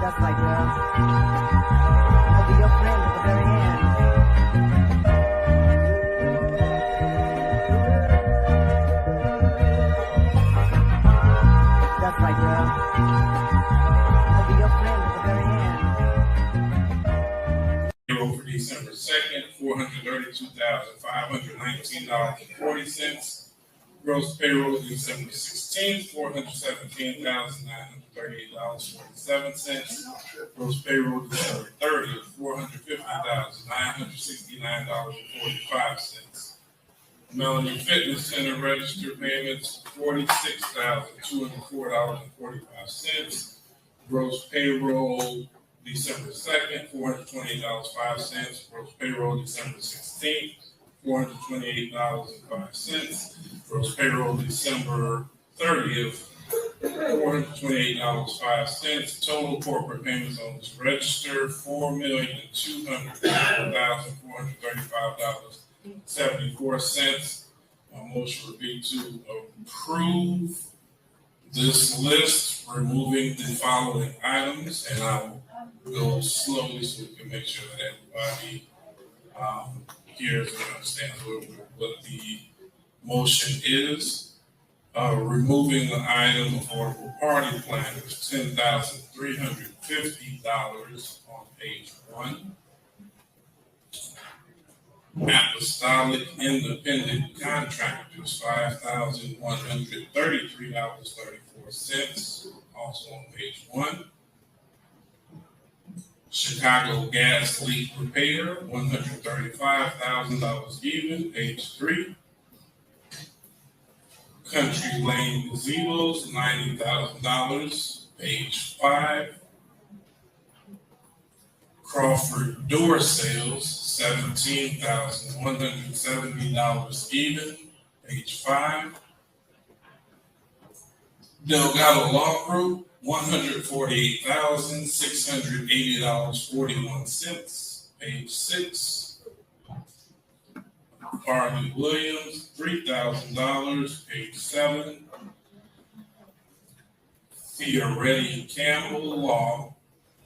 That's right, girl. I'll be your friend at the very end. That's right, girl. I'll be your friend at the very end. Payroll for December 2nd, $432,519.40. Gross payroll December 16th, $417,938.47. Gross payroll December 30th, $450,969.45. Melanie Fitness Center register payments $46,204.45. Gross payroll December 2nd, $428.05. Gross payroll December 16th, $428.05. Gross payroll December 30th, $428.05. Total corporate payments on this register, $4,254,435.74. My motion would be to approve this list, removing the following items, and I'll go slowly so we can make sure that everybody hears and understands what the motion is. Removing the item affordable party planners, $10,350 on page 1. Apostolic independent contractors, $5,133.34, also on page 1. Chicago gas leak repair, $135,000 even, page 3. Country Lane gazebos, $90,000, page 5. Crawford door sales, $17,170 even, page 5. Delgado Law Group, $148,680.41, page 6. Harvey Williams, $3,000, page 7. Fioretti Campbell Law,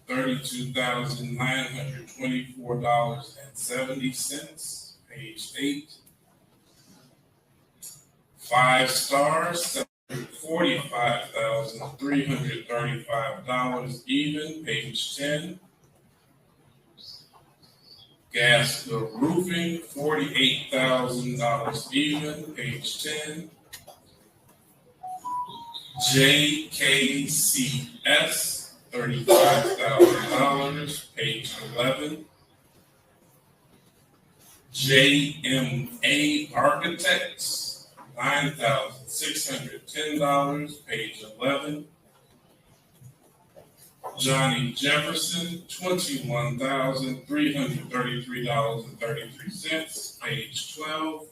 $32,924.70, page 8. 5 Stars, $45,335 even, page 10. Gasker Roofing, $48,000 even, page 10. JKCS, $35,000, page 11. JMA Architects, $9,610, page 11. Johnny Jefferson, $21,333.33, page 12.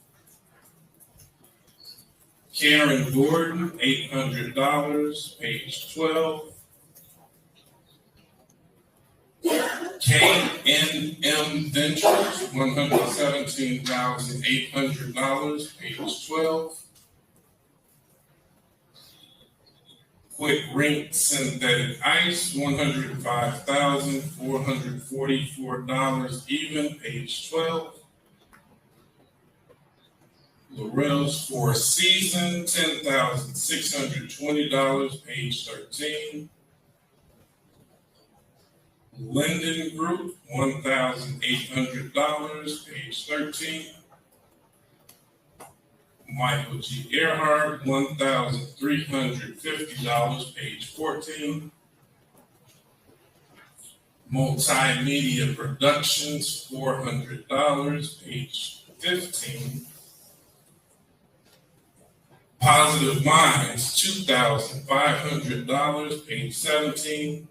Karen Gordon, $800, page 12. K&M Ventures, $117,800, page 12. Quick Rink Synthetic Ice, $105,444 even, page 12. Laurel's Four Season, $10,620, page 13. Linden Group, $1,800, page 13. Michael G. Earhart, $1,350, page 14. Multimedia Productions, $400, page 15. Positive Minds, $2,500, page 17.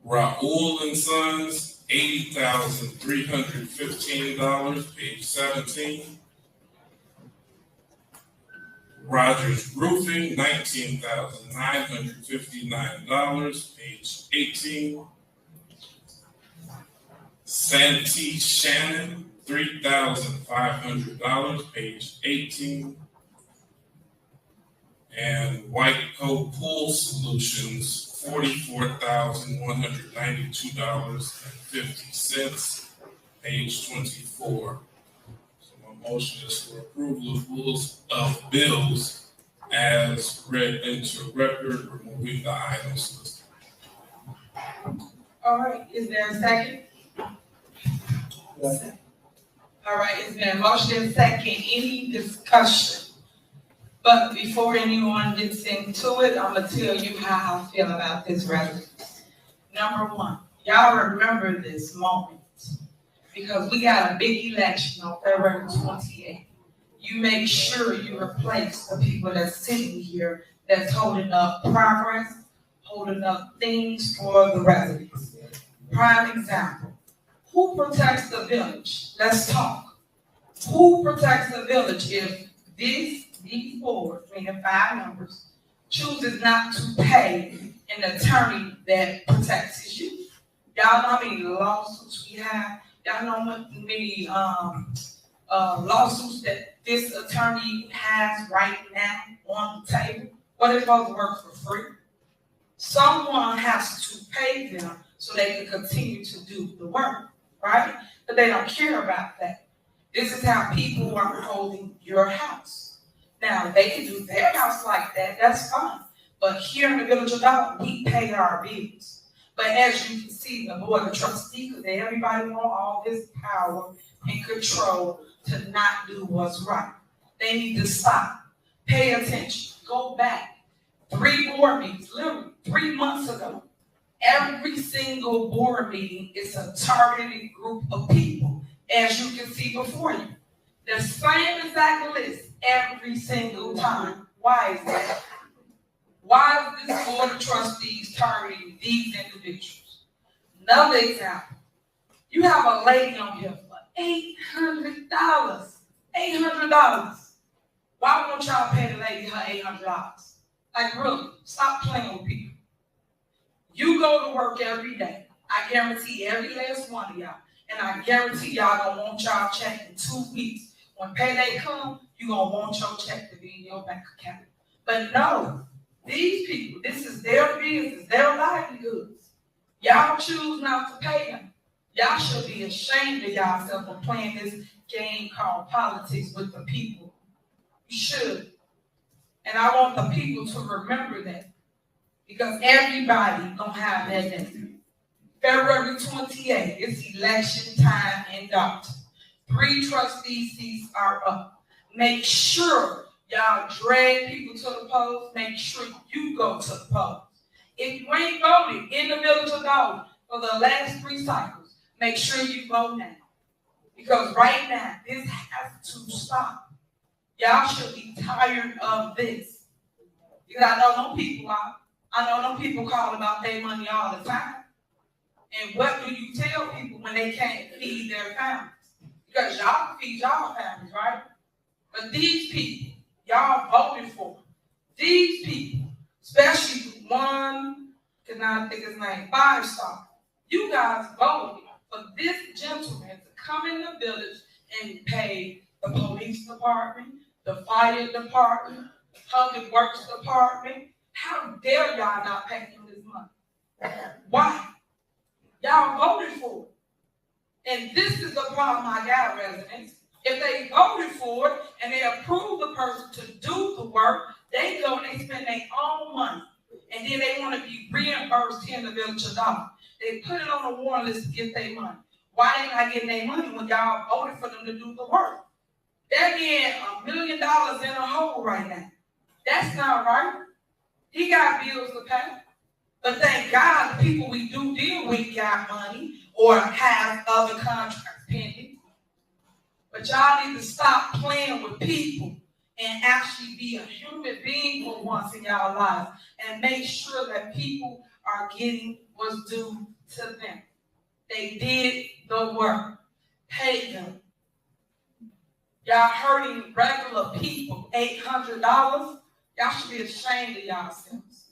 Raoul and Sons, $80,315, page 17. Rogers Roofing, $19,959, page 18. Santee Shannon, $3,500, page 18. And White Coat Pool Solutions, $44,192.50, page 24. So my motion is for approval of bills as read into record, removing the items listed. All right, is there a second? All right, is there a motion and second? Any discussion? But before anyone gets into it, I'm gonna tell you how I feel about this resolution. Number one, y'all remember this moment because we got a big election on February 28th. You make sure you replace the people that's sitting here that's holding up progress, holding up things for the residents. Prime example, who protects the village? Let's talk. Who protects the village if these boards, meaning 5 members, chooses not to pay an attorney that protects you? Y'all know how many lawsuits we have? Y'all know how many lawsuits that this attorney has right now on the table? What they're supposed to work for free? Someone has to pay them so they can continue to do the work, right? But they don't care about that. This is how people are holding your house. Now, they can do their house like that, that's fine. But here in the Village of Dolton, we pay our bills. But as you can see, the Board of Trustees, because everybody want all this power and control to not do what's right. They need to stop, pay attention, go back. 3 board meetings, literally 3 months ago. Every single board meeting is a targeted group of people, as you can see before you. The same exact list every single time. Why is that? Why is this Board of Trustees targeting these individuals? Another example. You have a lady on here for $800. $800. Why won't y'all pay the lady her $800? Like, really, stop playing with people. You go to work every day. I guarantee every last one of y'all. And I guarantee y'all gonna want y'all check in 2 weeks. When payday come, you gonna want your check to be in your bank account. But no, these people, this is their business, their livelihoods. Y'all choose not to pay them. Y'all should be ashamed of yourself for playing this game called politics with the people. You should. And I want the people to remember that. Because everybody gonna have that day. February 28th, it's election time in Dolton. 3 trustee seats are up. Make sure y'all drag people to the polls. Make sure you go to the polls. If you ain't voted in the Village of Dolton for the last 3 cycles, make sure you vote now. Because right now, this has to stop. Y'all should be tired of this. Because I know them people are. I know them people call about their money all the time. And what do you tell people when they can't feed their families? Because y'all can feed y'all families, right? But these people, y'all voted for. These people, especially one, can I think his name, 5-star. You guys voted for this gentleman to come in the village and pay the police department, the fire department, the public works department. How dare y'all not pay him this money? Why? Y'all voted for it. And this is the problem I got, residents. If they voted for it and they approved the person to do the work, they go and they spend their own money. And then they want to be reimbursed here in the Village of Dolton. They put it on a warrant list to get their money. Why they not getting their money when y'all voted for them to do the work? They're being $1 million in a hole right now. That's not right. He got bills to pay. But thank God the people we do deal with got money or have other contracts pending. But y'all need to stop playing with people and actually be a human being for once in y'all lives and make sure that people are getting what's due to them. They did the work. Pay them. Y'all hurting regular people, $800. Y'all should be ashamed of yourselves.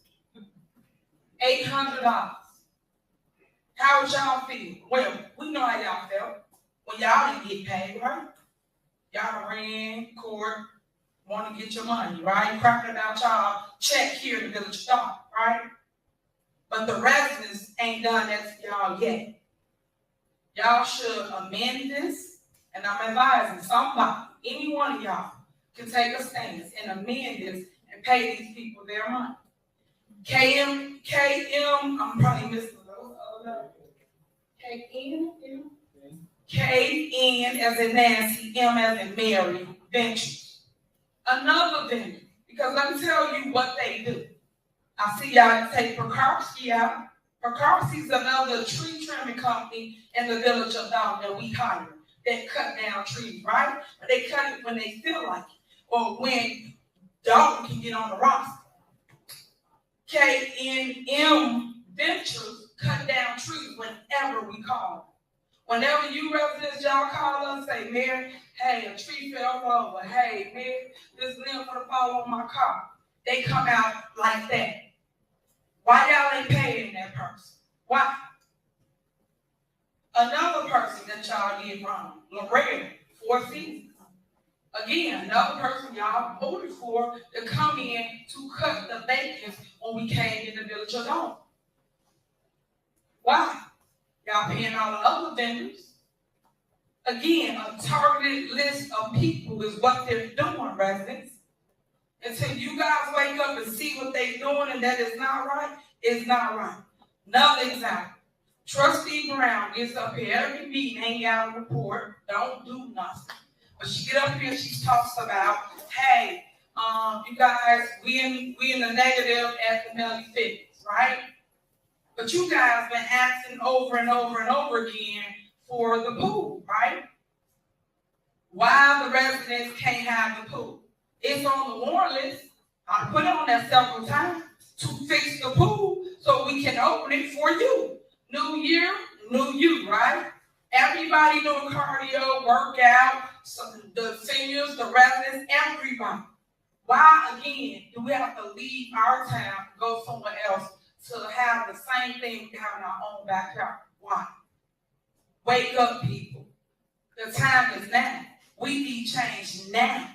$800. How would y'all feel? Well, we know how y'all felt when y'all didn't get paid, right? Y'all ran court, want to get your money, right? Cracking about y'all check here in the Village of Dolton, right? but the residents ain't done that to y'all yet. Y'all should amend this, and I'm advising somebody, any one of y'all, can take a stance and amend this and pay these people their money. KM, I'm probably missing those other. KN as in Nancy, M as in Mary, Ventures. Another vendor, because let me tell you what they do. I see y'all take Perkowski out. Perkowski's another tree trimming company in the village of Dolton that we hire. They cut down trees, right? But they cut it when they feel like it, or when Dolton can get on the roster. KNM Ventures cut down trees whenever we call them. Whenever you residents, y'all call us, say, Mary, hey, a tree fell over. Hey, Mary, this limb for the fall on my car. They come out like that. Why y'all ain't paying that person? Why? Another person that y'all did wrong, Loretta, 4 Seasons. Again, another person y'all voted for to come in to cut the vacancies when we came in the village of Dolton. Why? Y'all paying all the other vendors. Again, a targeted list of people is what they're doing, residents. Until you guys wake up and see what they're doing and that is not right, it's not right. Another example. Trustee Brown gets up here every meeting, ain't got a report, don't do nothing. But she get up here and she talks about, hey, you guys, we in the negative at the Melly Fitness, right? But you guys been asking over and over and over again for the pool, right? Why the residents can't have the pool? It's on the warrant list. I put it on there several times to fix the pool so we can open it for you. New year, new you, right? Everybody doing cardio, workout, the seniors, the residents, everybody. Why, again, do we have to leave our town and go somewhere else to have the same thing we have in our own backyard? Why? Wake up, people. The time is now. We need change now.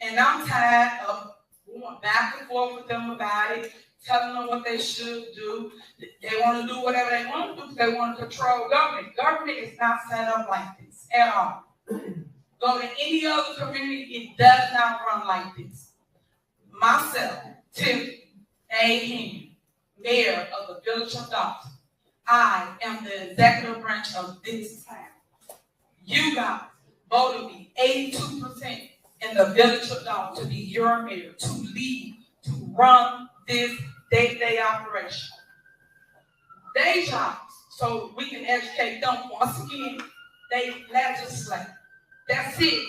And I'm tired of going back and forth with them about it, telling them what they should do. They want to do whatever they want to do because they want to control government. Government is not set up like this at all. Go to any other community, it does not run like this. Myself, Tiffany A. Henry, mayor of the village of Dolton, I am the executive branch of this town. You guys voted me 82% in the village of Dolton to be your mayor, to lead, to run this day-to-day operation. Day jobs, so we can educate them. Once again, they legislate. That's it.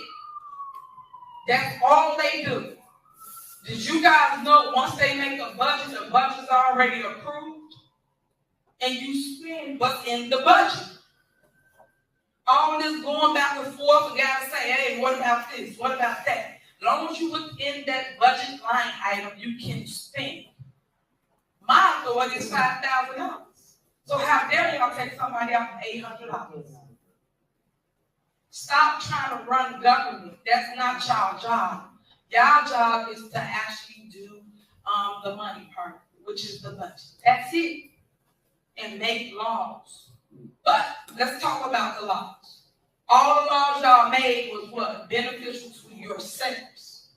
That's all they do. Did you guys know once they make a budget, the budget's already approved? And you spend what's in the budget. All this going back and forth, we gotta say, hey, what about this? What about that? As long as you look in that budget line item, you can spend. My authority is $5,000. So how dare y'all take somebody out for $800? Stop trying to run government. That's not y'all job. Y'all job is to actually do the money part, which is the budget. That's it. And make laws. But let's talk about the laws. All the laws y'all made was what? Beneficial to yourselves.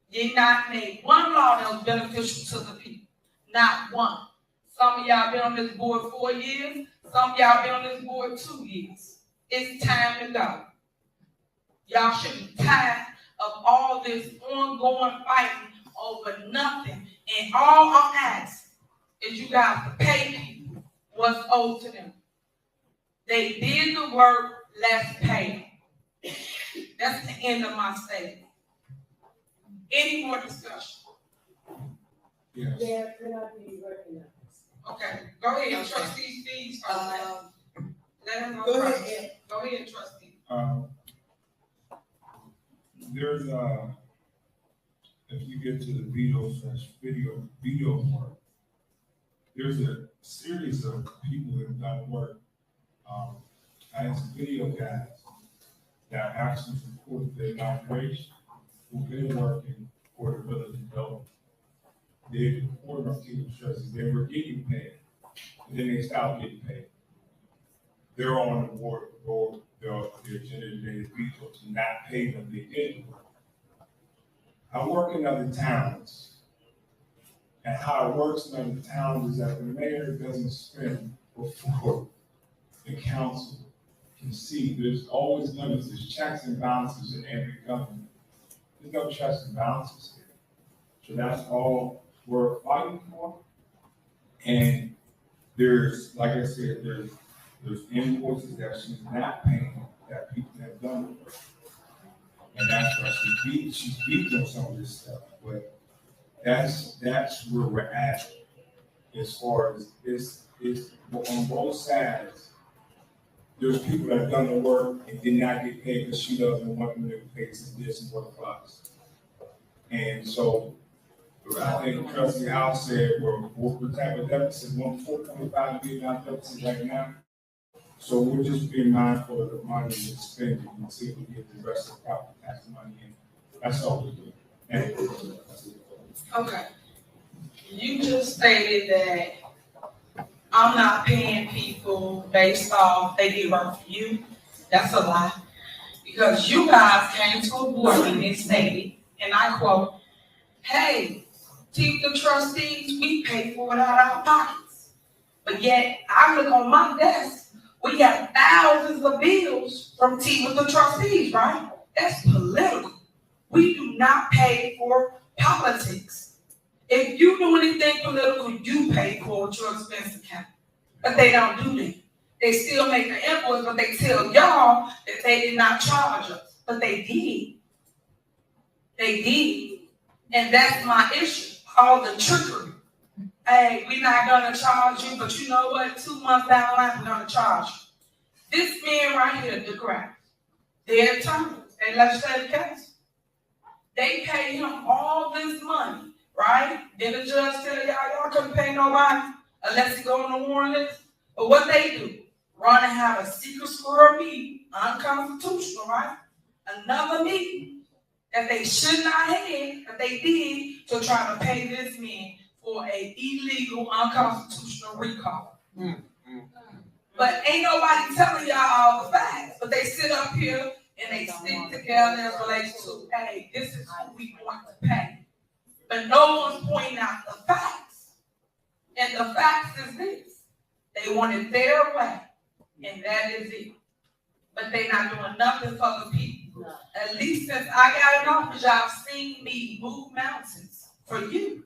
You not made one law that was beneficial to the people. Not one. Some of y'all been on this board 4 years. Some of y'all been on this board 2 years. It's time to go. Y'all should be tired of all this ongoing fighting over nothing. And all I'm asking is you guys to pay people what's owed to them. They did the work, let's pay them. That's the end of my statement. Any more discussion? Yes. Yeah, could I be recognized? Okay, go ahead, trustee Steve. Let him know. Go first. ahead. Go ahead, trustee. There's if you get to the video part, there's a series of people that have done work as video guys that actually support their operation who've been working for the village of Dolton. they reported on Team Trustees, they were getting paid, and then they stopped getting paid. They're on the board, the agenda today is veto to not pay them, they didn't work. I work in other towns, and how it works in other towns is that the mayor doesn't spend before the council can see. There's always limits, there's checks and balances in every government. There's no checks and balances here. So that's all we're fighting for. And there's, like I said, there's invoices that she's not paying that people have done for her. And that's why she's beat on some of this stuff. But that's where we're at as far as it's on both sides. There's people that have done the work and did not get paid because she doesn't want them to get paid since this and what it was. And so I think Trustee House said we're type of deficit, $4.5 billion deficit right now. So we'll just be mindful of the money we're spending and see if we get the rest of the property tax money in. That's all we do. Anyway, that's it. Okay. You just stated that I'm not paying people based off they did work for you. That's a lie. Because you guys came to a board meeting and stated, and I quote, hey, keep the trustees, we pay for it out of our pockets. But yet, I look on my desk, we got thousands of bills from with the trustees, right? That's political. We do not pay for politics. If you do anything political, you pay for it with your expense account. But they don't do that. They still make an invoice, but they tell y'all that they did not charge us. But they did. They did. And that's my issue. All the trickery. Hey, we're not gonna charge you, but you know what? 2 months down the line, we're gonna charge you. This man right here, DeGrasse, their attorney, they legislative case. They pay him all this money, right? Then the judge tell y'all couldn't pay nobody unless he go on the warrant list. But what they do, run and have a secret squirrel meeting, unconstitutional, right? Another meeting that they should not have, but they did to try to pay this man for a illegal, unconstitutional recall. But ain't nobody telling y'all all the facts. But they sit up here and they stick together in relation to, hey, this is who we want to pay. But no one's pointing out the facts. And the facts is this. They want it their way. And that is it. But they're not doing nothing for the people. At least since I got in office, y'all seen me move mountains for you.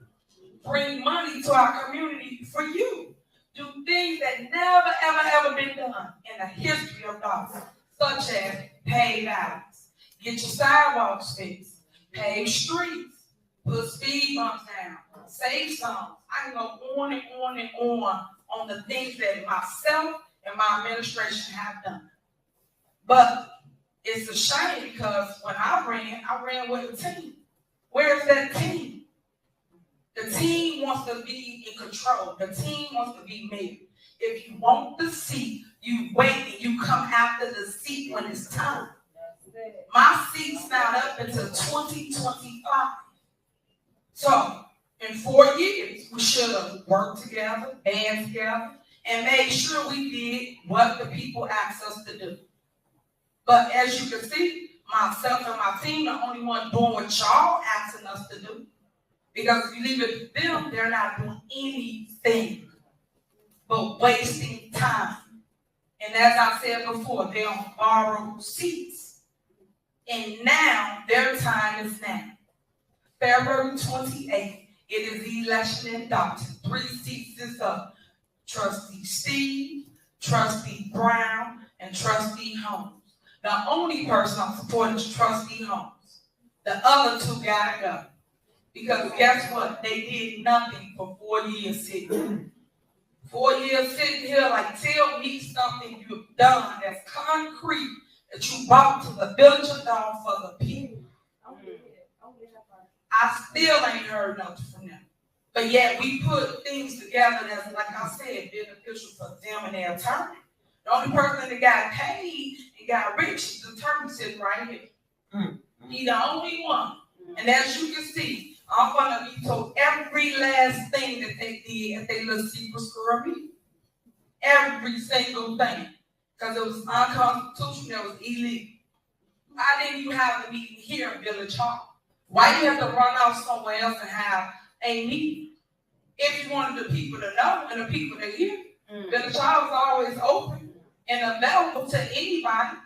Bring money to our community for you. Do things that never, ever been done in the history of Dolton, such as pave alleys, get your sidewalks fixed, pave streets, put speed bumps down, save songs. I can go on and on and on the things that myself and my administration have done. But it's a shame because when I ran with a team. Where's that team? The team wants to be in control. The team wants to be mayor. If you want the seat, you wait and you come after the seat when it's time. My seat's not up until 2025. So, in 4 years, we should have worked together, band together, and made sure we did what the people asked us to do. But as you can see, myself and my team are the only one doing what y'all asking us to do. Because if you leave it to them, they're not doing anything but wasting time. And as I said before, they're on borrowed seats. And now, their time is now. February 28th, it is the election in Dolton. 3 seats is up. Trustee Steve, Trustee Brown, and Trustee Holmes. The only person I'm supporting is Trustee Holmes. The other 2 gotta go. Because guess what? They did nothing for 4 years sitting. 4 years sitting here like, tell me something you've done that's concrete that you brought to the village of Dolton for the people. I still ain't heard nothing from them. But yet we put things together that's, like I said, beneficial for them and their attorney. The only person that got paid and got rich is the attorney sitting right here. He the only one. And as you can see, I'm going to veto every last get their little secret squirrel meeting. Every single thing. Because it was unconstitutional, it was illegal. Why didn't you have the meeting here in Village Hall? Why do you have to run off somewhere else and have a meeting? If you wanted the people to know and the people to hear, Village Hall is always open and available to anybody.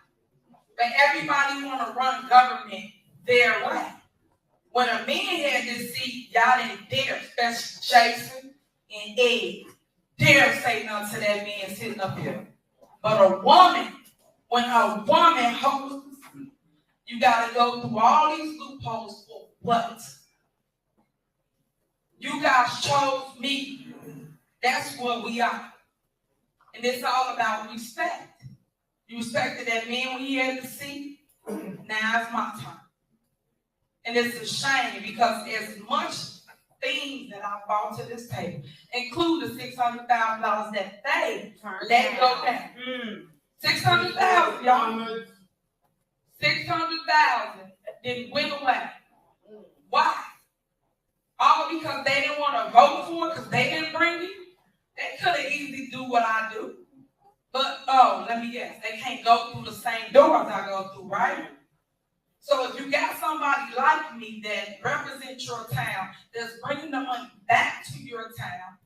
But everybody want to run government their way. When a man had this seat, y'all didn't dare, especially Jason and Ed, dare say nothing to that man sitting up here. But a woman, when a woman holds the seat, you got to go through all these loopholes for what? You guys chose me. That's what we are. And it's all about respect. You respected that man when he had the seat. Now it's my turn. And it's a shame because as much things that I brought to this table, include the $600,000 that they let go down. 600,000, y'all. 600,000 then went away. Why? All because they didn't want to vote for it because they didn't bring it. They could have easily do what I do. But, let me guess, they can't go through the same doors I go through, right? So if you got somebody like me that represents your town, that's bringing the money back to your town,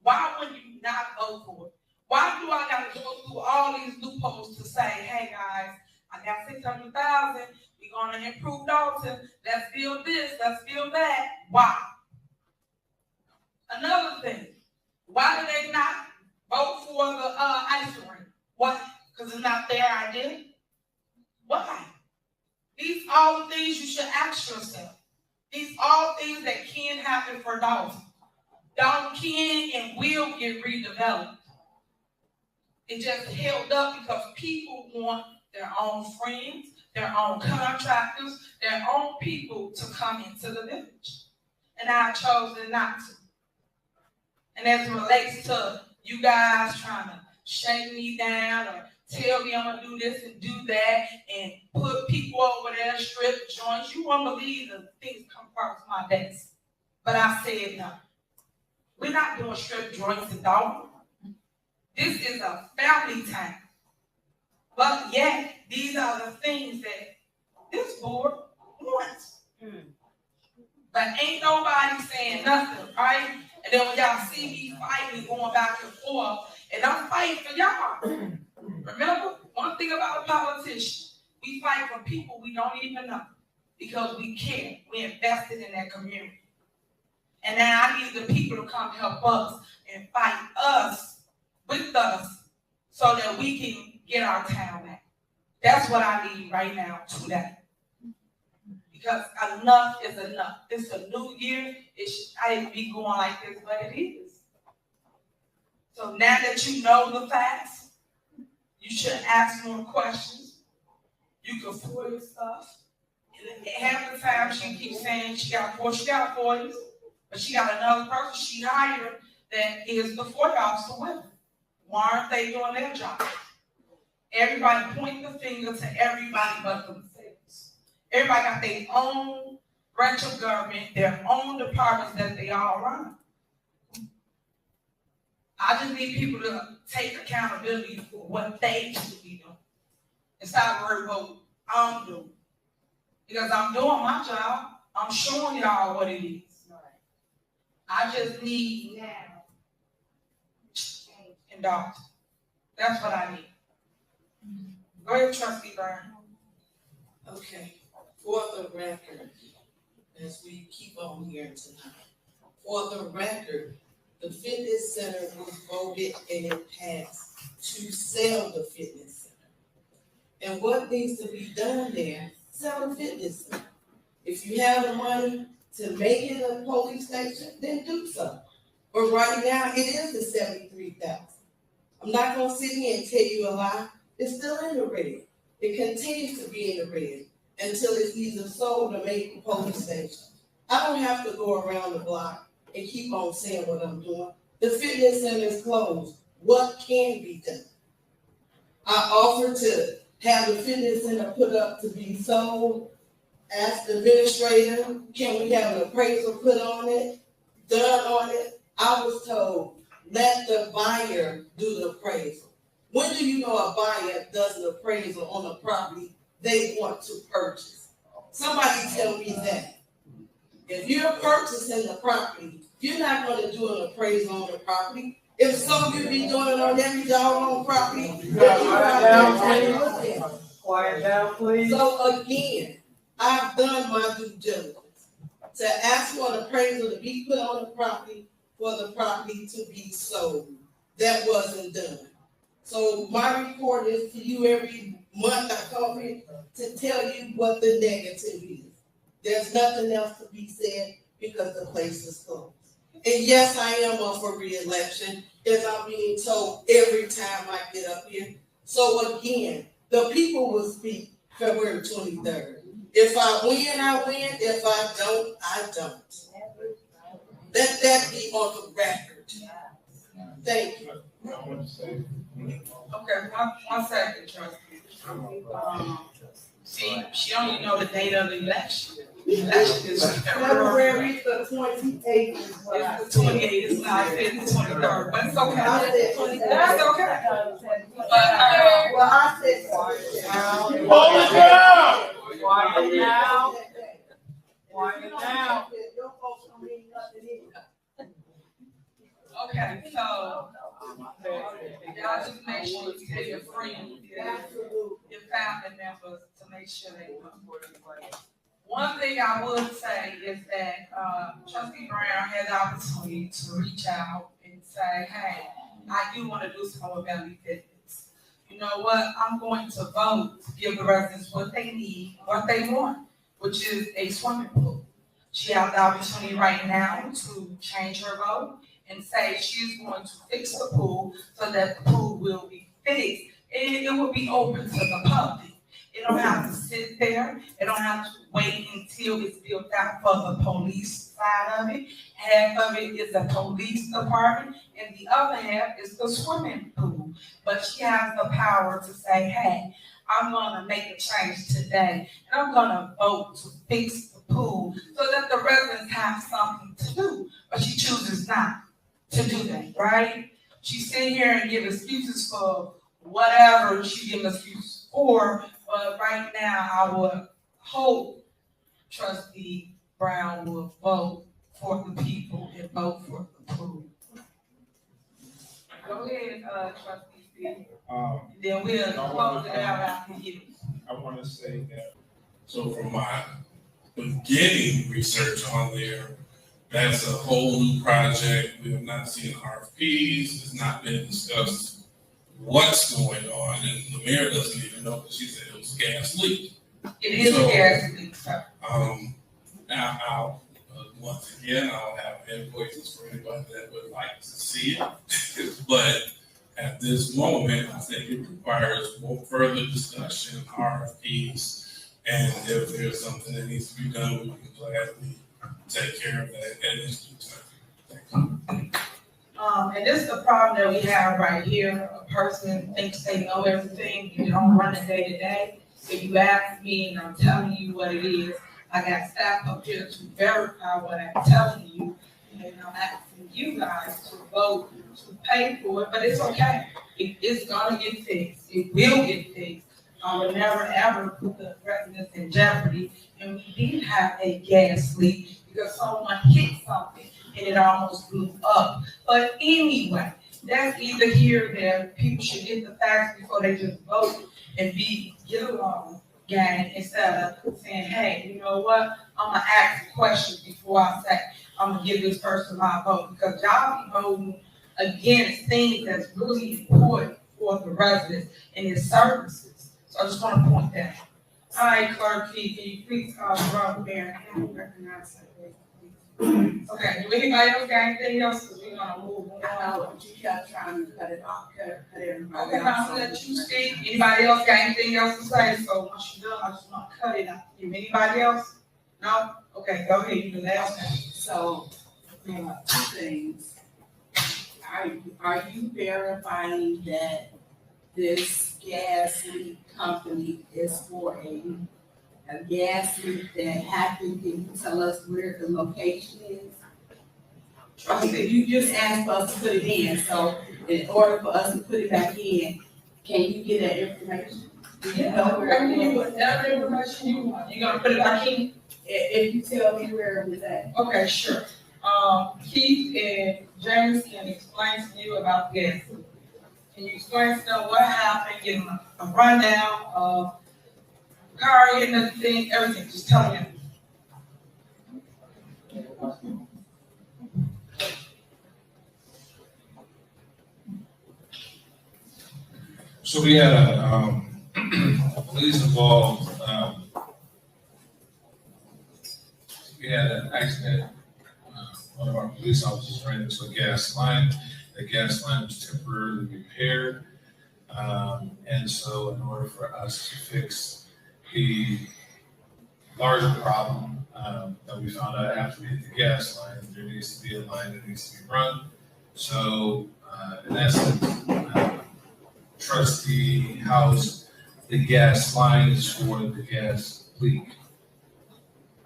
why would you not vote for it? Why do I got to go through all these loopholes to say, hey guys, I got 600,000, we're going to improve Dolton, let's build this, let's build that. Why? Another thing, why do they not vote for the ice rink? Why? Because it's not their idea? Why? These are all the things you should ask yourself. These are all things that can happen for Dolton. Dolton can and will get redeveloped. It just held up because people want their own friends, their own contractors, their own people to come into the village. And I chose not to. And as it relates to you guys trying to shake me down or tell me I'm going to do this and do that and put people over there, strip joints, you won't believe the things come across my desk. But I said no. We're not doing strip joints and Dolton. This is a family time. But yet, these are the things that this board wants. But ain't nobody saying nothing, right? And then when y'all see me fighting, going back and forth, and I'm fighting for y'all. Remember, one thing about a politician, we fight for people we don't even know because we care. We invested in that community. And now I need the people to come help us and fight us with us so that we can get our town back. That's what I need right now today. Because enough is enough. It's a new year. I didn't be going like this, but it is. So now that you know the facts, you should ask more questions. You can FOIA stuff. And half the time she keeps saying she got FOIAs, but she got another person she hired that is the FOIA officer with her. Why aren't they doing their job? Everybody pointing the finger to everybody but themselves. Everybody got their own branch of government, their own departments that they all run. I just need people to take accountability for what they should be doing and stop worrying about what I'm doing. Because I'm doing my job. I'm showing y'all what it is. I just need now and Dolton. That's what I need. Go ahead, Trustee Byrne. Okay, for the record, as we keep on here tonight, for the record, the fitness center was voted and it passed to sell the fitness center. And what needs to be done there, sell the fitness center. If you have the money to make it a police station, then do so. But right now, it is the 73,000. I'm not gonna sit here and tell you a lie. It's still in the red. It continues to be in the red until it's either sold or made a police station. I don't have to go around the block and keep on saying what I'm doing. The fitness center is closed. What can be done? I offered to have the fitness center put up to be sold. Ask the administrator, can we have an appraisal put on it, done on it? I was told, let the buyer do the appraisal. When do you know a buyer does an appraisal on a property they want to purchase? Somebody tell me that. If you're purchasing the property, you're not gonna do an appraisal on the property. If so, you'd be doing it on every doggone property. Quiet down, please. So again, I've done my due diligence to ask for an appraisal to be put on the property for the property to be sold. That wasn't done. So my report is to you every month. I come here to tell you what the negative is. There's nothing else to be said because the place is closed. And yes, I am up for re-election, as I'm being told every time I get up here. So again, the people will speak February 23rd. If I win, I win. If I don't, I don't. Let that be on the record. Thank you. I want to say, Okay, one second, trustee. See, she only know the date of the election. The election is February. February the 28th is what I It's the 28th, it's not, it's the 23rd, but it's okay. I said 23rd. That's okay. But, Well, I said. hold it down! Quiet down. Quiet down. Your folks don't mean nothing either. okay, so, y'all just make sure you tell your friends, your family members to make sure they come. One thing I would say is that, Trustee Brown had the opportunity to reach out and say, hey, I do want to do something with Valley Fitness. You know what? I'm going to vote to give the residents what they need, what they want, which is a swimming pool. She has the opportunity right now to change her vote and say she's going to fix the pool so that the pool will be fixed and it will be open to the public. It don't have to sit there. It don't have to wait until it's built out for the police side of it. Half of it is the police department, and the other half is the swimming pool. But she has the power to say, hey, I'm gonna make a change today, and I'm gonna vote to fix the pool so that the residents have something to do. But she chooses not to do that, right? She sit here and give excuses for whatever she give excuses for. But right now, I would hope Trustee Brown will vote for the people and vote for the pool. Go ahead, Trustee Steve. Then we'll close it out after you. I want to say that, So from my beginning research on there, that's a whole new project. We have not seen RFPs. It's not been discussed what's going on, and the mayor doesn't even know, because she said it was a gas leak. It is a gas leak, sir. Now, I'll, once again, I'll have invoices for anybody that would like to see it. But at this moment, I think it requires more further discussion, RFPs, and if there's something that needs to be done, we can gladly take care of that at this time. Thank you. And this is the problem that we have right here. A person thinks they know everything, you don't run it day to day. If you ask me and I'm telling you what it is, I got staff up here to verify what I'm telling you. And I'm asking you guys to vote to pay for it, but it's okay. It's gonna get fixed. It will get fixed. I will never ever put the residents in jeopardy. And we did have a gas leak because someone hit something and it almost blew up. But anyway, that's either here or there. People should get the facts before they just vote and get along, gang, instead of saying, hey, you know what? I'm gonna ask a question before I say I'm gonna give this person my vote, because y'all be voting against things that's really important for the residents and their services. So I just wanna point that out. All right, Clerk Key, can you please call the roll there? I don't recognize that. Okay, do anybody else got anything else? Because we're gonna move on. But you kept trying to cut it off, cut everybody Okay, off. I'll let you speak. Anybody else got anything else to say? So once you're done, I just want to cut it out. If anybody else? No? Okay, go ahead, you the last one. So, two things. Are you verifying that this gas leak company is for a gas leak that happened? Can you tell us where the location is? Okay, you just asked for us to put it in, so in order for us to put it back in, can you get that information? Do you know where it is? Whatever information you want, you gonna put it back in? If you tell me where it was at. Okay, sure. Keith and James can explain to you about gas. Can you explain to them what happened, give them a rundown of car, getting the thing, everything, just tell them. So we had a, police involved, we had an accident. One of our police officers ran into a gas line. The gas line was temporarily repaired. And so in order for us to fix the larger problem, that we found out after we hit the gas line, there needs to be a line that needs to be run. So, in essence, trustee house, the gas lines for the gas leak.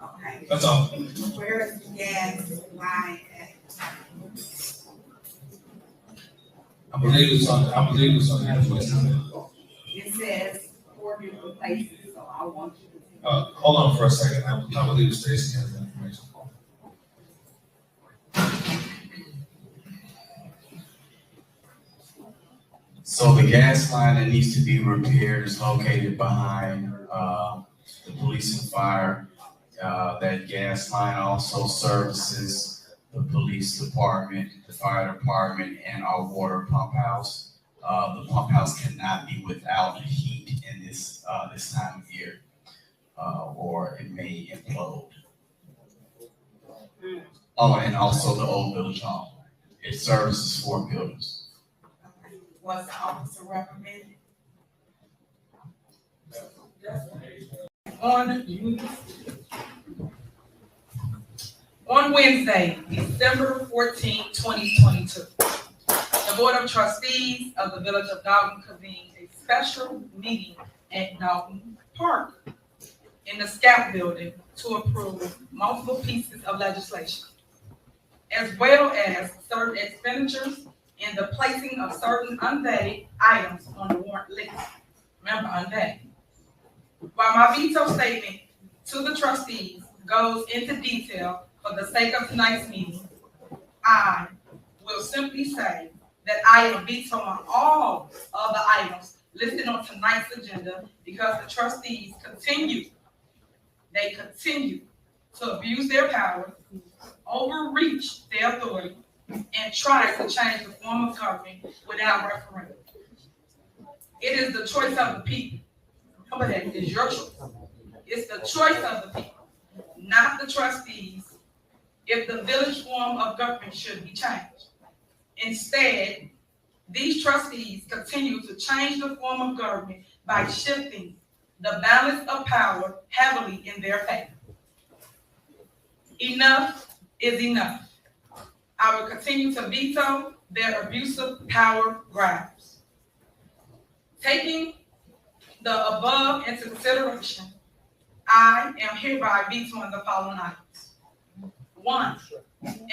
Okay, That's all. where is the gas line at? I believe it's on the invoice. It says 4 different places, so I want you to. Hold on for a second. I believe Stacy has the information. So the gas line that needs to be repaired is located behind, the police and fire. That gas line also services the police department, the fire department, and our water pump house. The pump house cannot be without heat in this time of year, or it may implode. Oh, and also the old village hall. It services 4 buildings. Okay. Was the officer recommended? On Wednesday, December 14, 2022, the Board of Trustees of the Village of Dolton convened a special meeting at Dolton Park in the SCAP building to approve multiple pieces of legislation, as well as certain expenditures and the placing of certain unvetted items on the warrant list. Remember, unvetted. While my veto statement to the trustees goes into detail for the sake of tonight's meeting, I will simply say that I am vetoing all of the items listed on tonight's agenda because the trustees continue to abuse their power, overreach their authority, and try to change the form of government without referendum. It is the choice of the people. Remember that, it is your choice. It's the choice of the people, not the trustees, if the village form of government should be changed. Instead, these trustees continue to change the form of government by shifting the balance of power heavily in their favor. Enough is enough. I will continue to veto their abusive power grabs. Taking the above into consideration, I am hereby vetoing the following items. 1,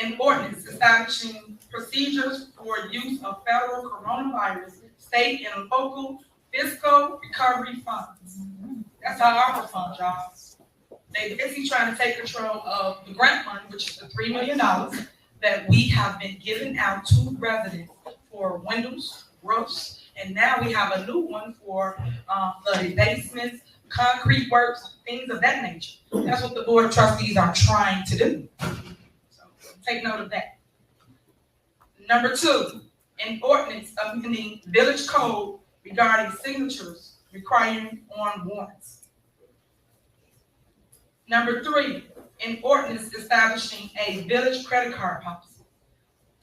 an ordinance establishing procedures for use of federal coronavirus, state and local fiscal recovery funds. That's our ARPA fund, y'all. They basically trying to take control of the grant money, which is the $3 million that we have been giving out to residents for windows, roofs, and now we have a new one for the basements, concrete works, things of that nature. That's what the Board of Trustees are trying to do. So take note of that. Number 2, an ordinance amending village code regarding signatures requiring on warrants. Number 3, an ordinance establishing a village credit card policy.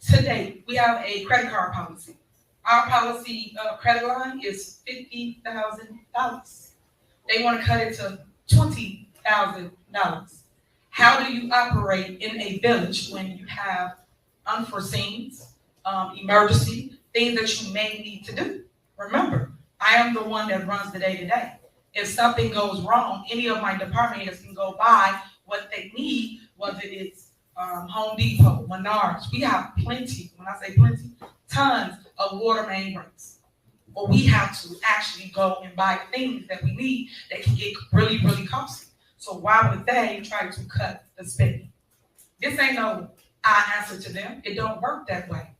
Today, we have a credit card policy. Our policy credit line is $50,000. They want to cut it to $20,000. How do you operate in a village when you have unforeseen, emergency, things that you may need to do? Remember, I am the one that runs the day-to-day. If something goes wrong, any of my department heads can go buy what they need, whether it's Home Depot, Menards. We have plenty, when I say plenty, tons of water main breaks. But we have to actually go and buy things that we need that can get really, really costly. So why would they try to cut the spending? This ain't no I answer to them. It don't work that way.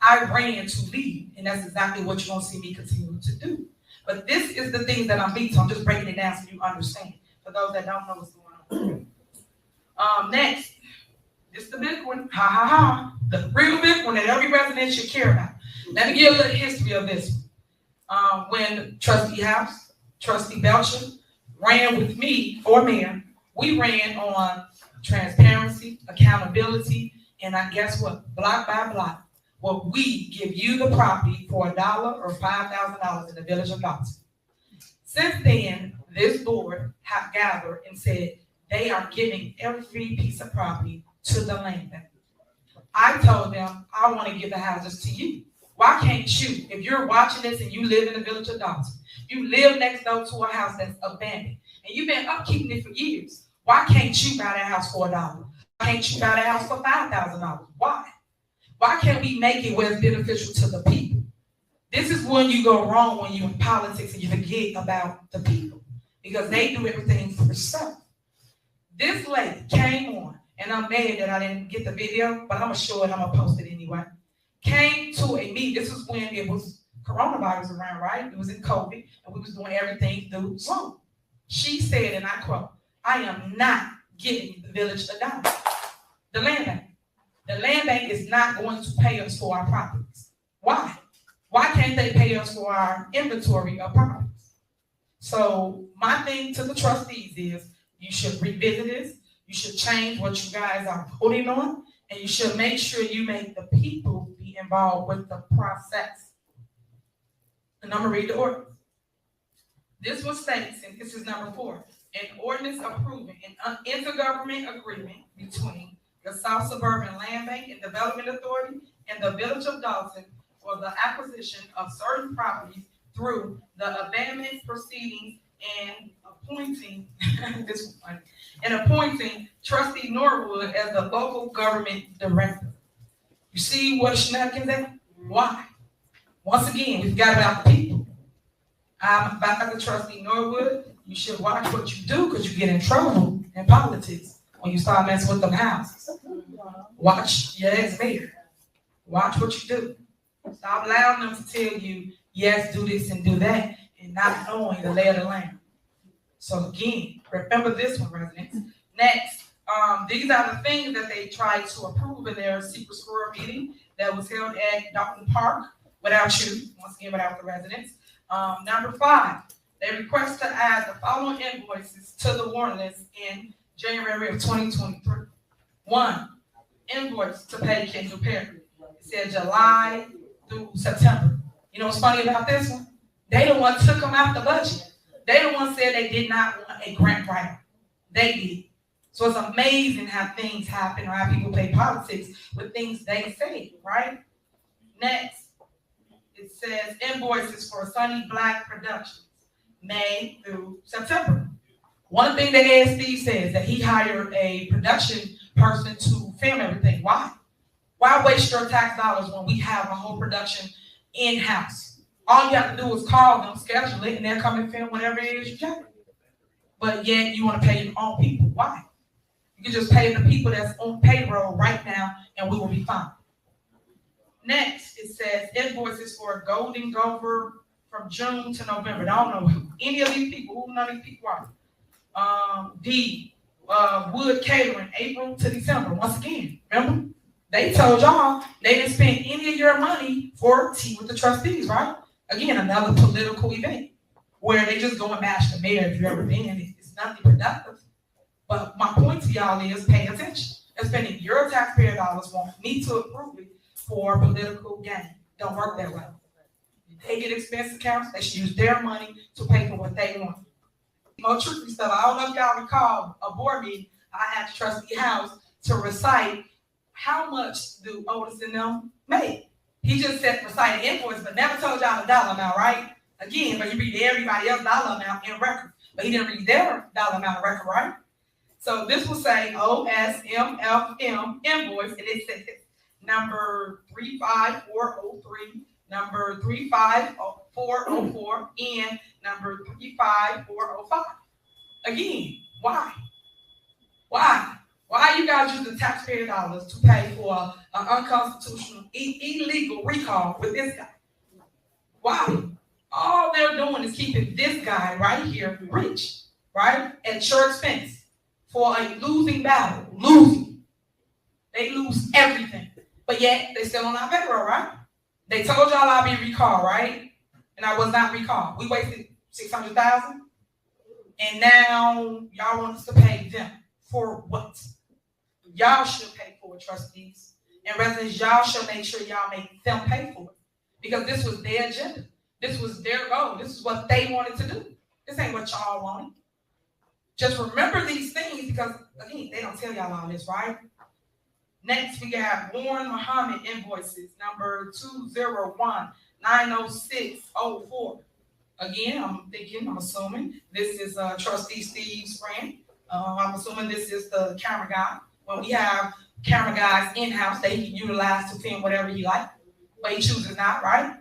I ran to lead, and that's exactly what you're gonna see me continue to do. But this is the things that I'm beat, so I'm just breaking it down so you understand. For those that don't know what's going on. Next, this is the big one. Ha ha ha. The real big one that every resident should care about. Let me give a little history of this one. When Trustee House, Trustee Belcher ran with me for mayor, we ran on transparency, accountability, and I guess what? Block by block. Well, we give you the property for $1 or $5,000 in the village of Dolton. Since then, this board have gathered and said they are giving every piece of property to the land bank. I told them I want to give the houses to you. Why can't you, if you're watching this and you live in the village of Dolton, you live next door to a house that's abandoned, and you've been upkeeping it for years, why can't you buy that house for $1? Why can't you buy that house for $5,000? Why? Why can't we make it where it's beneficial to the people? This is when you go wrong, when you're in politics and you forget about the people, because they do everything for self. This lady came on, and I'm mad that I didn't get the video, but I'm gonna show it, I'm gonna post it anyway. Came to a meeting, this was when it was coronavirus around, right? It was in COVID, and we was doing everything through Zoom. She said, and I quote, I am not giving the village $1. The land bank. The land bank is not going to pay us for our properties. Why? Why can't they pay us for our inventory of properties? So my thing to the trustees is you should revisit this. You should change what you guys are voting on, and you should make sure you make the people be involved with the process. And I'm gonna read the ordinance. This one states, and this is number 4, an ordinance approving an intergovernment agreement between the South Suburban Land Bank and Development Authority and the Village of Dolton for the acquisition of certain properties through the abandonment proceedings and appointing appointing Trustee Norwood as the local government director. You see what shenanigans are? Why? Once again, we forgot about the people. I'm back to Trustee Norwood. You should watch what you do, because you get in trouble in politics when you start messing with them houses. Watch your ex-mayor. Watch what you do. Stop allowing them to tell you, yes, do this and do that, and not knowing the lay of the land. So again, remember this one, residents. Next, these are the things that they tried to approve in their secret squirrel meeting that was held at Dolton Park without you, once again, without the residents. Number 5, they request to add the following invoices to the warrant list in January of 2023. 1, invoice to pay Kendall Perry. It said July through September. You know what's funny about this one? They the one took them out the budget. They the one said they did not want a grant writer. They did. So it's amazing how things happen, or how people play politics with things they say, right? Next, it says invoices for Sunny Black Productions, May through September. One thing that ASD says that he hired a production person to film everything. Why? Why waste your tax dollars when we have a whole production in-house? All you have to do is call them, schedule it, and they'll come and film whatever it is you get. But yet you want to pay your own people. Why? You can just pay the people that's on payroll right now, and we will be fine. Next, it says invoices for Golden Gopher from June to November. I don't know who any of these people, who none of these people are. Wood Catering, April to December. Once again, remember? They told y'all they didn't spend any of your money for tea with the trustees, right? Again, another political event where they just go and bash the mayor. If you've ever been, it's nothing productive. But my point to y'all is pay attention. They're spending your taxpayer dollars, want me to approve it for political gain. Don't work that way. They get expense accounts, they should use their money to pay for what they want. More tricky stuff. I don't know if y'all recall a board meeting I asked Trustee House to recite how much do Otis and them make. He just said recite an invoice, but never told y'all the dollar amount, right? Again, but you read everybody else's dollar amount in record, but he didn't read their dollar amount in record, right? So this will say OSMFM invoice, and it says number 35403, number 35404, and number 35405. Again, why? Why? Why you guys use the taxpayer dollars to pay for an unconstitutional, illegal recall with this guy? Why? All they're doing is keeping this guy right here rich, right? At your expense for a losing battle. Losing. They lose everything. But yet, they still on our payroll, right? They told y'all I'll be recalled, right? And I was not recalled. We wasted $600,000. And now y'all want us to pay them for what? Y'all should pay for it, trustees. And residents, y'all should make sure y'all make them pay for it. Because this was their agenda. This was their goal. This is what they wanted to do. This ain't what y'all wanted. Just remember these things because, again, they don't tell y'all all this, right? Next, we got Warren Muhammad invoices, number 201-90604. Again, I'm assuming this is Trustee Steve's friend. I'm assuming this is the camera guy. When we have camera guys in-house, they can utilize to film whatever he likes, but he chooses not, right?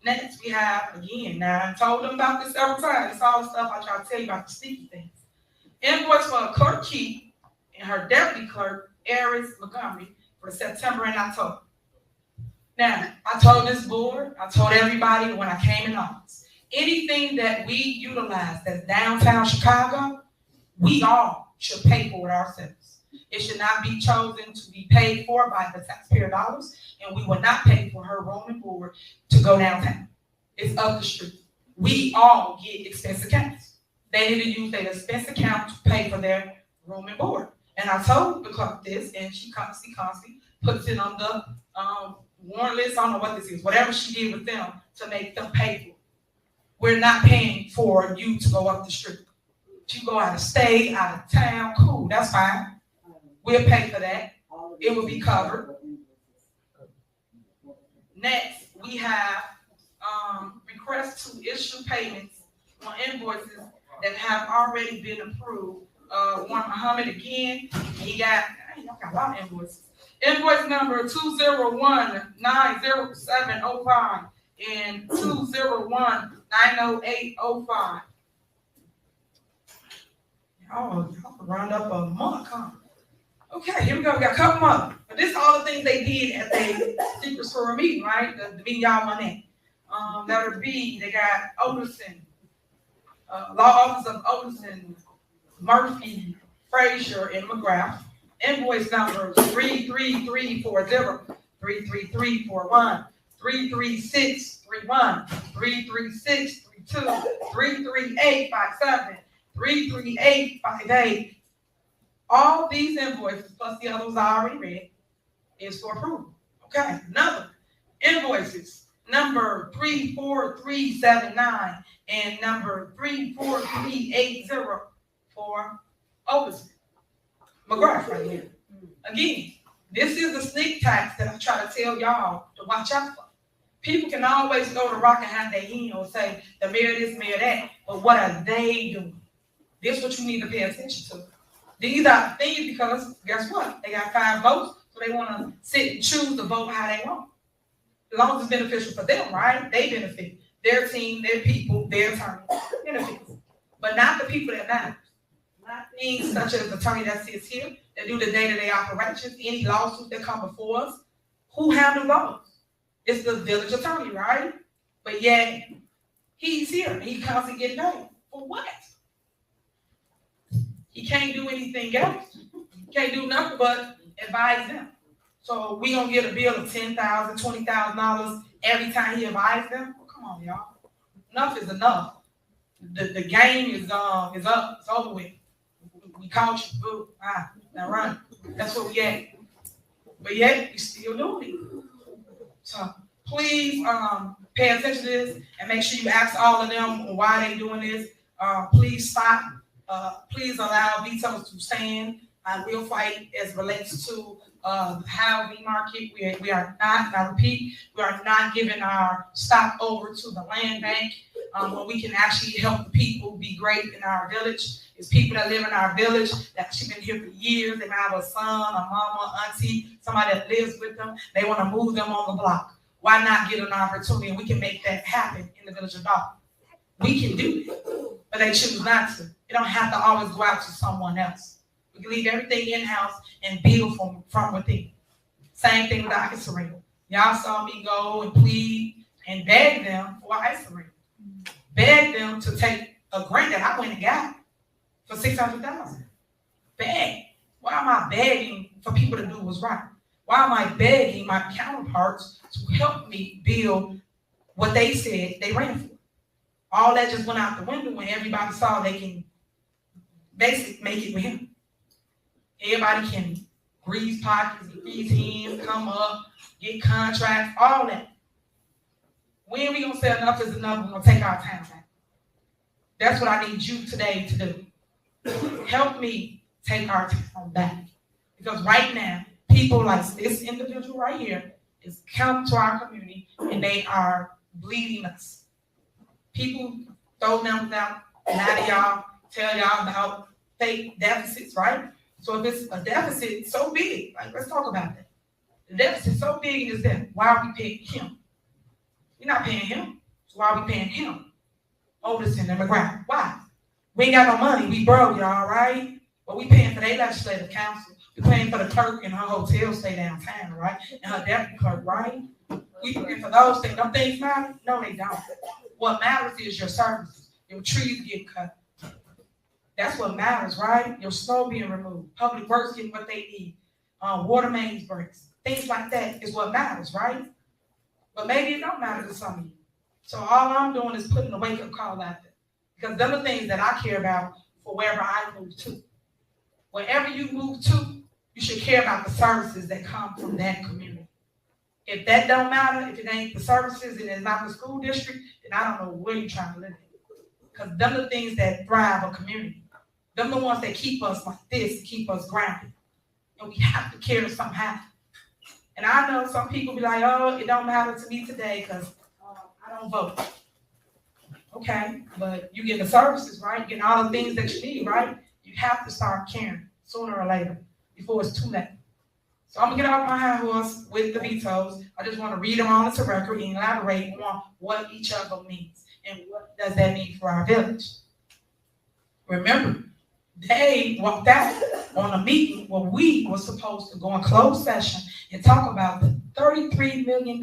Next, we have, again, now I told them about this several times. It's all the stuff I try to tell you about the sneaky things. Invoice for a clerk Keith and her deputy clerk, Eris Montgomery, for September and October. Now, I told this board, I told everybody when I came in office, anything that we utilize that's downtown Chicago, we all should pay for it ourselves. It should not be chosen to be paid for by the taxpayer dollars, and we will not pay for her room and board to go downtown. It's up the street. We all get expense accounts. They need to use their expense account to pay for their room and board. And I told the clerk this, and she constantly puts it on the warrant list. I don't know what this is, whatever she did with them to make them pay for it. We're not paying for you to go up the street. You go out of state, out of town, cool, that's fine. We'll pay for that. It will be covered. Next, we have requests to issue payments on invoices that have already been approved. Warren Muhammad again, he got a lot of invoices. Invoice number 201-90705 and 201-90805. Y'all can round up a month, huh? Okay, here we go. We got a couple more. But this is all the things they did at the secret store meeting, right? The meeting y'all money. That would be, they got Oderson, Law Office of Oderson, Murphy, Frazier, and McGrath. Invoice numbers 33340, 33341, 33631, 33632, 33857, 33858. All these invoices, plus the others I already read, is for approval. Okay, another invoices, number 34379 and number 34380 for Oberson. McGrath right here. Again, this is the sneak tax that I try to tell y'all to watch out for. People can always go to rock and have their hand and say, the mayor this, mayor that, but what are they doing? This is what you need to pay attention to. These are things because, guess what? They got 5 votes, so they want to sit and choose to vote how they want. As long as it's beneficial for them, right? They benefit. Their team, their people, their attorney benefits. But not the people that matter. Not things such as the attorney that sits here, that do the day-to-day operations, any lawsuits that come before us. Who handles those? It's the village attorney, right? But yet, he's here. He constantly getting paid. For what? He can't do anything else. He can't do nothing but advise them. So we gonna get a bill of $10,000, $20,000 every time he advises them? Well, come on, y'all. Enough is enough. The game is up. It's over with. We caught you. Boo. Now run. That's what we at. But yet we still doing it. So please pay attention to this and make sure you ask all of them why they doing this. Please stop. Please allow vetoes to stand. We'll fight as relates to housing market. We are not, and I repeat, we are not giving our stock over to the land bank. when we can actually help the people be great in our village. It's people that live in our village that actually been here for years. They might have a son, a mama, auntie, somebody that lives with them. They want to move them on the block. Why not get an opportunity? And we can make that happen in the village of Dolton. We can do it, but they choose not to. They don't have to always go out to someone else. We can leave everything in-house and build from within. Same thing with the ice arena. Y'all saw me go and plead and beg them for an ice arena. Beg them to take a grant that I went and got for $600,000. Beg. Why am I begging for people to do what's right? Why am I begging my counterparts to help me build what they said they ran for? All that just went out the window when everybody saw they can basically make it with him. Everybody can grease pockets, grease hands, come up, get contracts, all that. When we gonna say enough is enough, we're gonna take our time back. That's what I need you today to do. Help me take our time back. Because right now, people like this individual right here is coming to our community and they are bleeding us. People throw numbers out, lie to y'all, tell y'all about fake deficits, right? So if it's a deficit so big, like let's talk about that. The deficit so big is that why are we paying him? We're not paying him. So why are we paying him? Overton and McGrath. Why? We ain't got no money. We broke, y'all, right? But we paying for their legislative council. We paying for the clerk in her hotel stay downtown, right? And her deputy clerk, right? We paying for those things. Don't things matter? No, they don't. What matters is your services. Your trees get cut. That's what matters, right? Your snow being removed. Public works getting what they need. Water mains breaks. Things like that is what matters, right? But maybe it don't matter to some of you. So all I'm doing is putting a wake-up call out there. Because those are the things that I care about for wherever I move to. Wherever you move to, you should care about the services that come from that community. If that don't matter, if it ain't the services and it's not the school district, then I don't know where you're trying to live in. Because them are the things that thrive a community. Them are the ones that keep us like this, keep us grounded. And we have to care if something happens. And I know some people be like, oh, it don't matter to me today because I don't vote. Okay, but you get the services, right? You get all the things that you need, right? You have to start caring sooner or later before it's too late. So I'm gonna get off my high horse with the vetoes. I just want to read them all into record and elaborate on what each of them means and what does that mean for our village. Remember, they walked out on a meeting where we were supposed to go in closed session and talk about the $33 million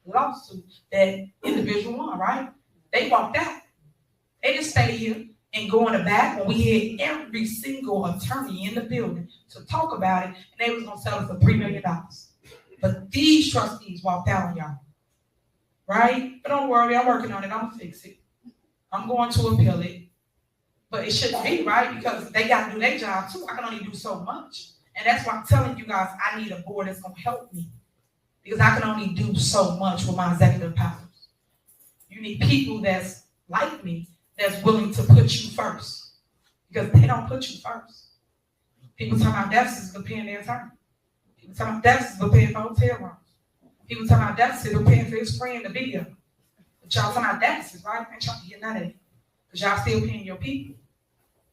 lawsuit that individual won, right? They walked out. They just stayed here and go in the back when we had every single attorney in the building to talk about it, and they was gonna sell it for $3 million. But these trustees walked out on y'all, right? But don't worry, I'm working on it. I'm gonna fix it. I'm going to appeal it. But it shouldn't be, right? Because they got to do their job too. I can only do so much. And that's why I'm telling you guys, I need a board that's going to help me. Because I can only do so much with my executive powers. You need people that's like me, that's willing to put you first. Because they don't put you first. People talking about deficits for paying their attorney. People talking about deficits for paying for hotel rooms. People talking about deficits for paying for his friend the video. But y'all talking about deficits, right? I ain't trying to get none of it. Because y'all still paying your people,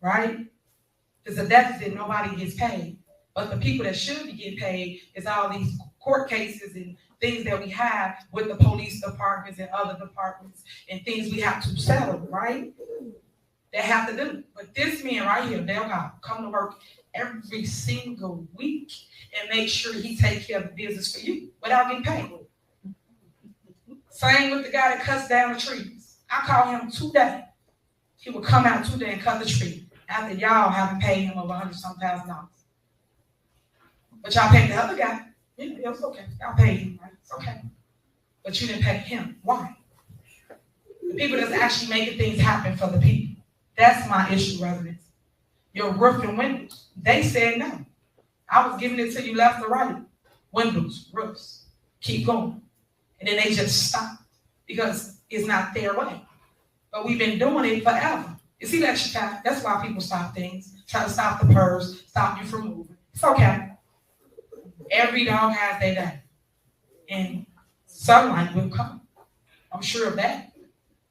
right? There's a deficit, nobody gets paid. But the people that should be getting paid is all these court cases and things that we have with the police departments and other departments and things we have to settle, right? They have to do. But this man right here, they'll come to work every single week and make sure he takes care of the business for you without getting paid. Same with the guy that cuts down the trees. I call him today. He would come out today and cut the tree after y'all haven't paid him over $100,000. But y'all paid the other guy. Yeah, it's okay. Y'all paid him, right? It's okay. But you didn't pay him. Why? The people that's actually making things happen for the people. That's my issue, residents. Your roof and windows. They said no. I was giving it to you left or right. Windows, roofs. Keep going. And then they just stopped because it's not their way. But we've been doing it forever. You see that, Chicago? That's why people stop things. Try to stop the PERS, stop you from moving. It's okay. Every dog has their day. And sunlight will come. I'm sure of that.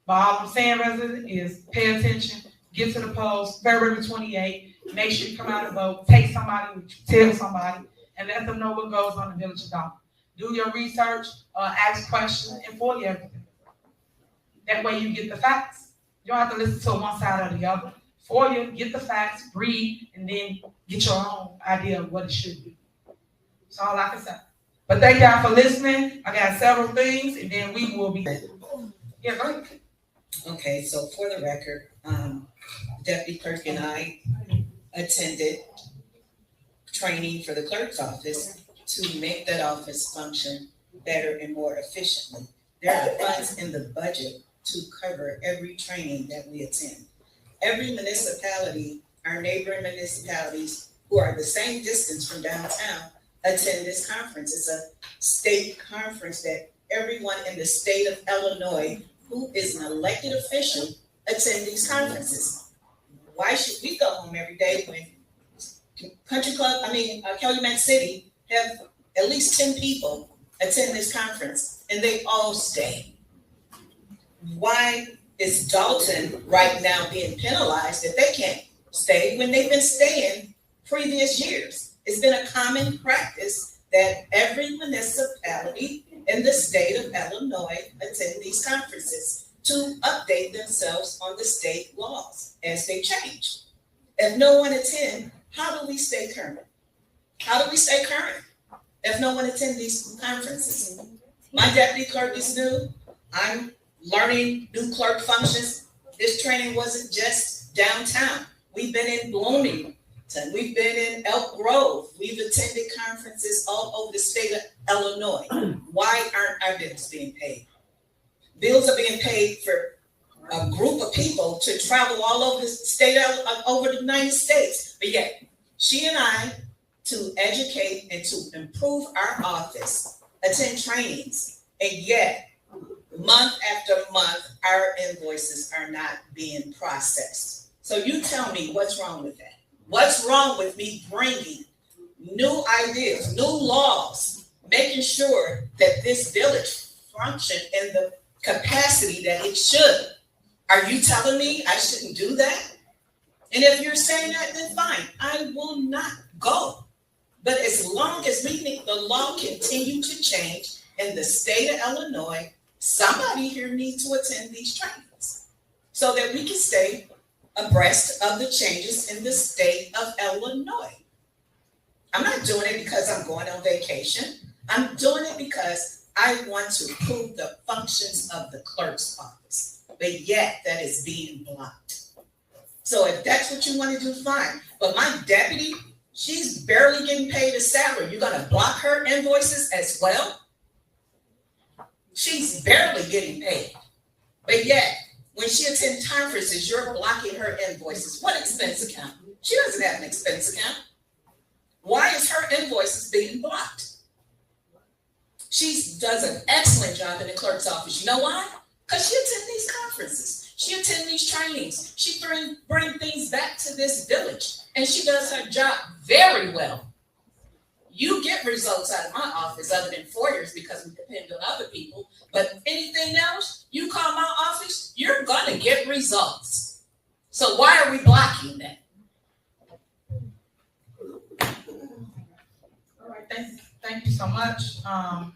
But all I'm saying, resident, is pay attention, get to the polls, February 28th, make sure you come out and vote, take somebody with you, tell somebody, and let them know what goes on in the village of Dolton. Do your research, ask questions, and follow everything. That way you get the facts. You don't have to listen to one side or the other. For you, get the facts, read, and then get your own idea of what it should be. That's all I can say. But thank y'all for listening. I got several things, and then we will be. Yeah, go ahead. Okay, so for the record, Deputy Clerk and I attended training for the clerk's office to make that office function better and more efficiently. There are funds in the budget to cover every training that we attend. Every municipality, our neighboring municipalities who are the same distance from downtown, attend this conference. It's a state conference that everyone in the state of Illinois who is an elected official attend these conferences. Why should we go home every day when Calumet City have at least 10 people attend this conference and they all stay? Why is Dolton right now being penalized that they can't stay when they've been staying previous years? It's been a common practice that every municipality in the state of Illinois attend these conferences to update themselves on the state laws as they change. If no one attend, how do we stay current? How do we stay current if no one attend these conferences? My deputy clerk is new. I'm learning new clerk functions. This training wasn't just downtown. We've been in Bloomington. We've been in Elk Grove. We've attended conferences all over the state of Illinois. Why aren't our bills being paid? Bills are being paid for a group of people to travel all over the state, over the United States. But yet, she and I, to educate and to improve our office, attend trainings, and yet, month after month, our invoices are not being processed. So you tell me what's wrong with that? What's wrong with me bringing new ideas, new laws, making sure that this village function in the capacity that it should? Are you telling me I shouldn't do that? And if you're saying that, then fine, I will not go. But as long as the law continue to change in the state of Illinois, somebody here needs to attend these trainings so that we can stay abreast of the changes in the state of Illinois. I'm not doing it because I'm going on vacation. I'm doing it because I want to improve the functions of the clerk's office, but yet that is being blocked. So if that's what you want to do, fine. But my deputy, she's barely getting paid a salary. You're gonna block her invoices as well? She's barely getting paid, but yet when she attends conferences, you're blocking her invoices. What expense account? She doesn't have an expense account. Why is her invoices being blocked? She does an excellent job in the clerk's office. You know why? Because she attends these conferences. She attends these trainings. She bring things back to this village, and she does her job very well. You get results out of my office other than foyers because we depend on other people. But anything else, you call my office, you're gonna get results. So why are we blocking that? All right, thank you so much. I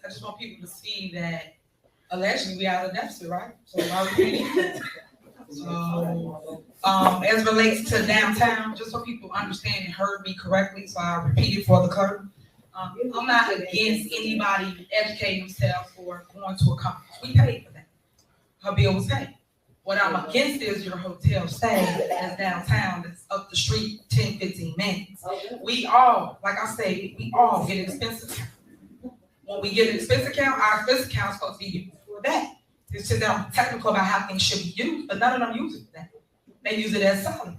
just want people to see that allegedly we out of deficit, right? So why would we need that? So, as relates to downtown, just so people understand and heard me correctly, so I'll repeat it for the clerk. I'm not against anybody educating themselves or going to a conference. We paid for that. Her bill was paid. What I'm against is your hotel stay that's downtown, that's up the street 10, 15 minutes. We all, like I say, we all get an expense account. When we get an expense account, our expense account is supposed to be used for that. It's just technical about how things should be used, but none of them use it for that. They use it as salary.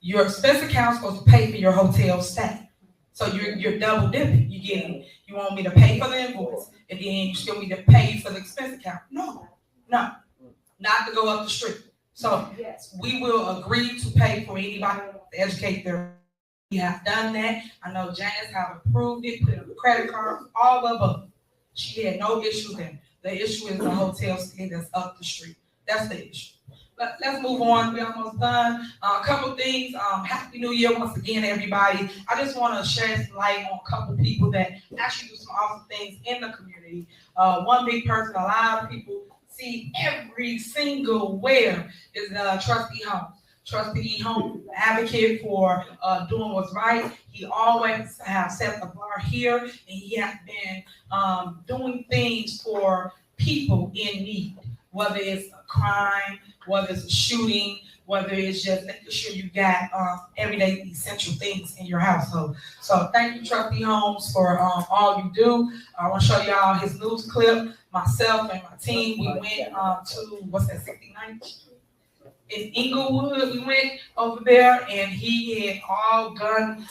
Your expense account is supposed to pay for your hotel stay. So you're double dipping. You want me to pay for the invoice, and then you still need to pay for the expense account. No, not to go up the street. So we will agree to pay for anybody to educate their. We have done that. I know Janice have approved it, put it on the credit card, all of them. She had no issue there. The issue is the hotel stay that's up the street. That's the issue. But let's move on. We're almost done. A couple things. Happy New Year once again, everybody. I just want to shed some light on a couple people that actually do some awesome things in the community. One big person, a lot of people see every single where is Trustee Holmes. Trustee Holmes is an advocate for doing what's right. He always has set the bar here, and he has been doing things for people in need, whether it's a crime, whether it's a shooting, whether it's just making sure you got everyday essential things in your household. So thank you, Trustee Holmes, for all you do. I want to show y'all his news clip. Myself and my team, we went to, what's that, 69th Street? In Inglewood, we went over there, and he had all gun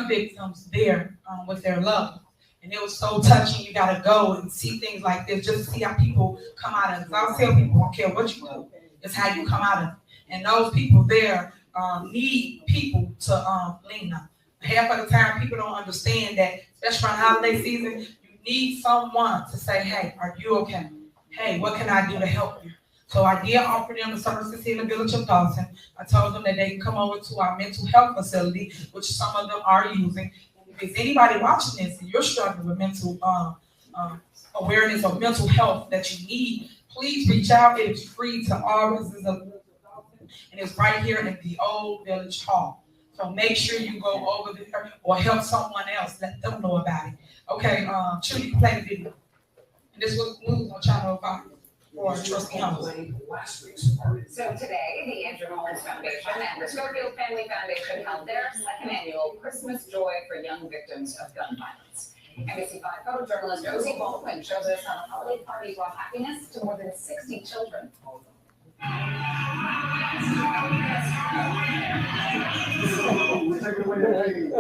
victims there with their loved ones. And it was so touching. You gotta go and see things like this, just to see how people come out of it. 'Cause I tell people, I don't care what you do, it's how you come out of it. And those people there need people to lean on. Half of the time, people don't understand that, especially around holiday season, you need someone to say, hey, are you okay? Hey, what can I do to help you? So I did offer them the services here in the village of Dolton. I told them that they can come over to our mental health facility, which some of them are using. If there's anybody watching this and you're struggling with mental awareness or mental health that you need, please reach out. It is free to all residents of the village of Dolton, and it's right here in the old village hall. So make sure you go over there or help someone else. Let them know about it. Okay, Trudy, you can play the video. And this was news on Channel 5 for Trustee Holmes. So today, the Andrew Mullins Foundation and the Schofield Family Foundation held their second annual Christmas Joy for Young Victims of Gun Violence. NBC5 photojournalist Josie Baldwin shows us how the holiday party brought happiness to more than 60 children. We're taking away the pain.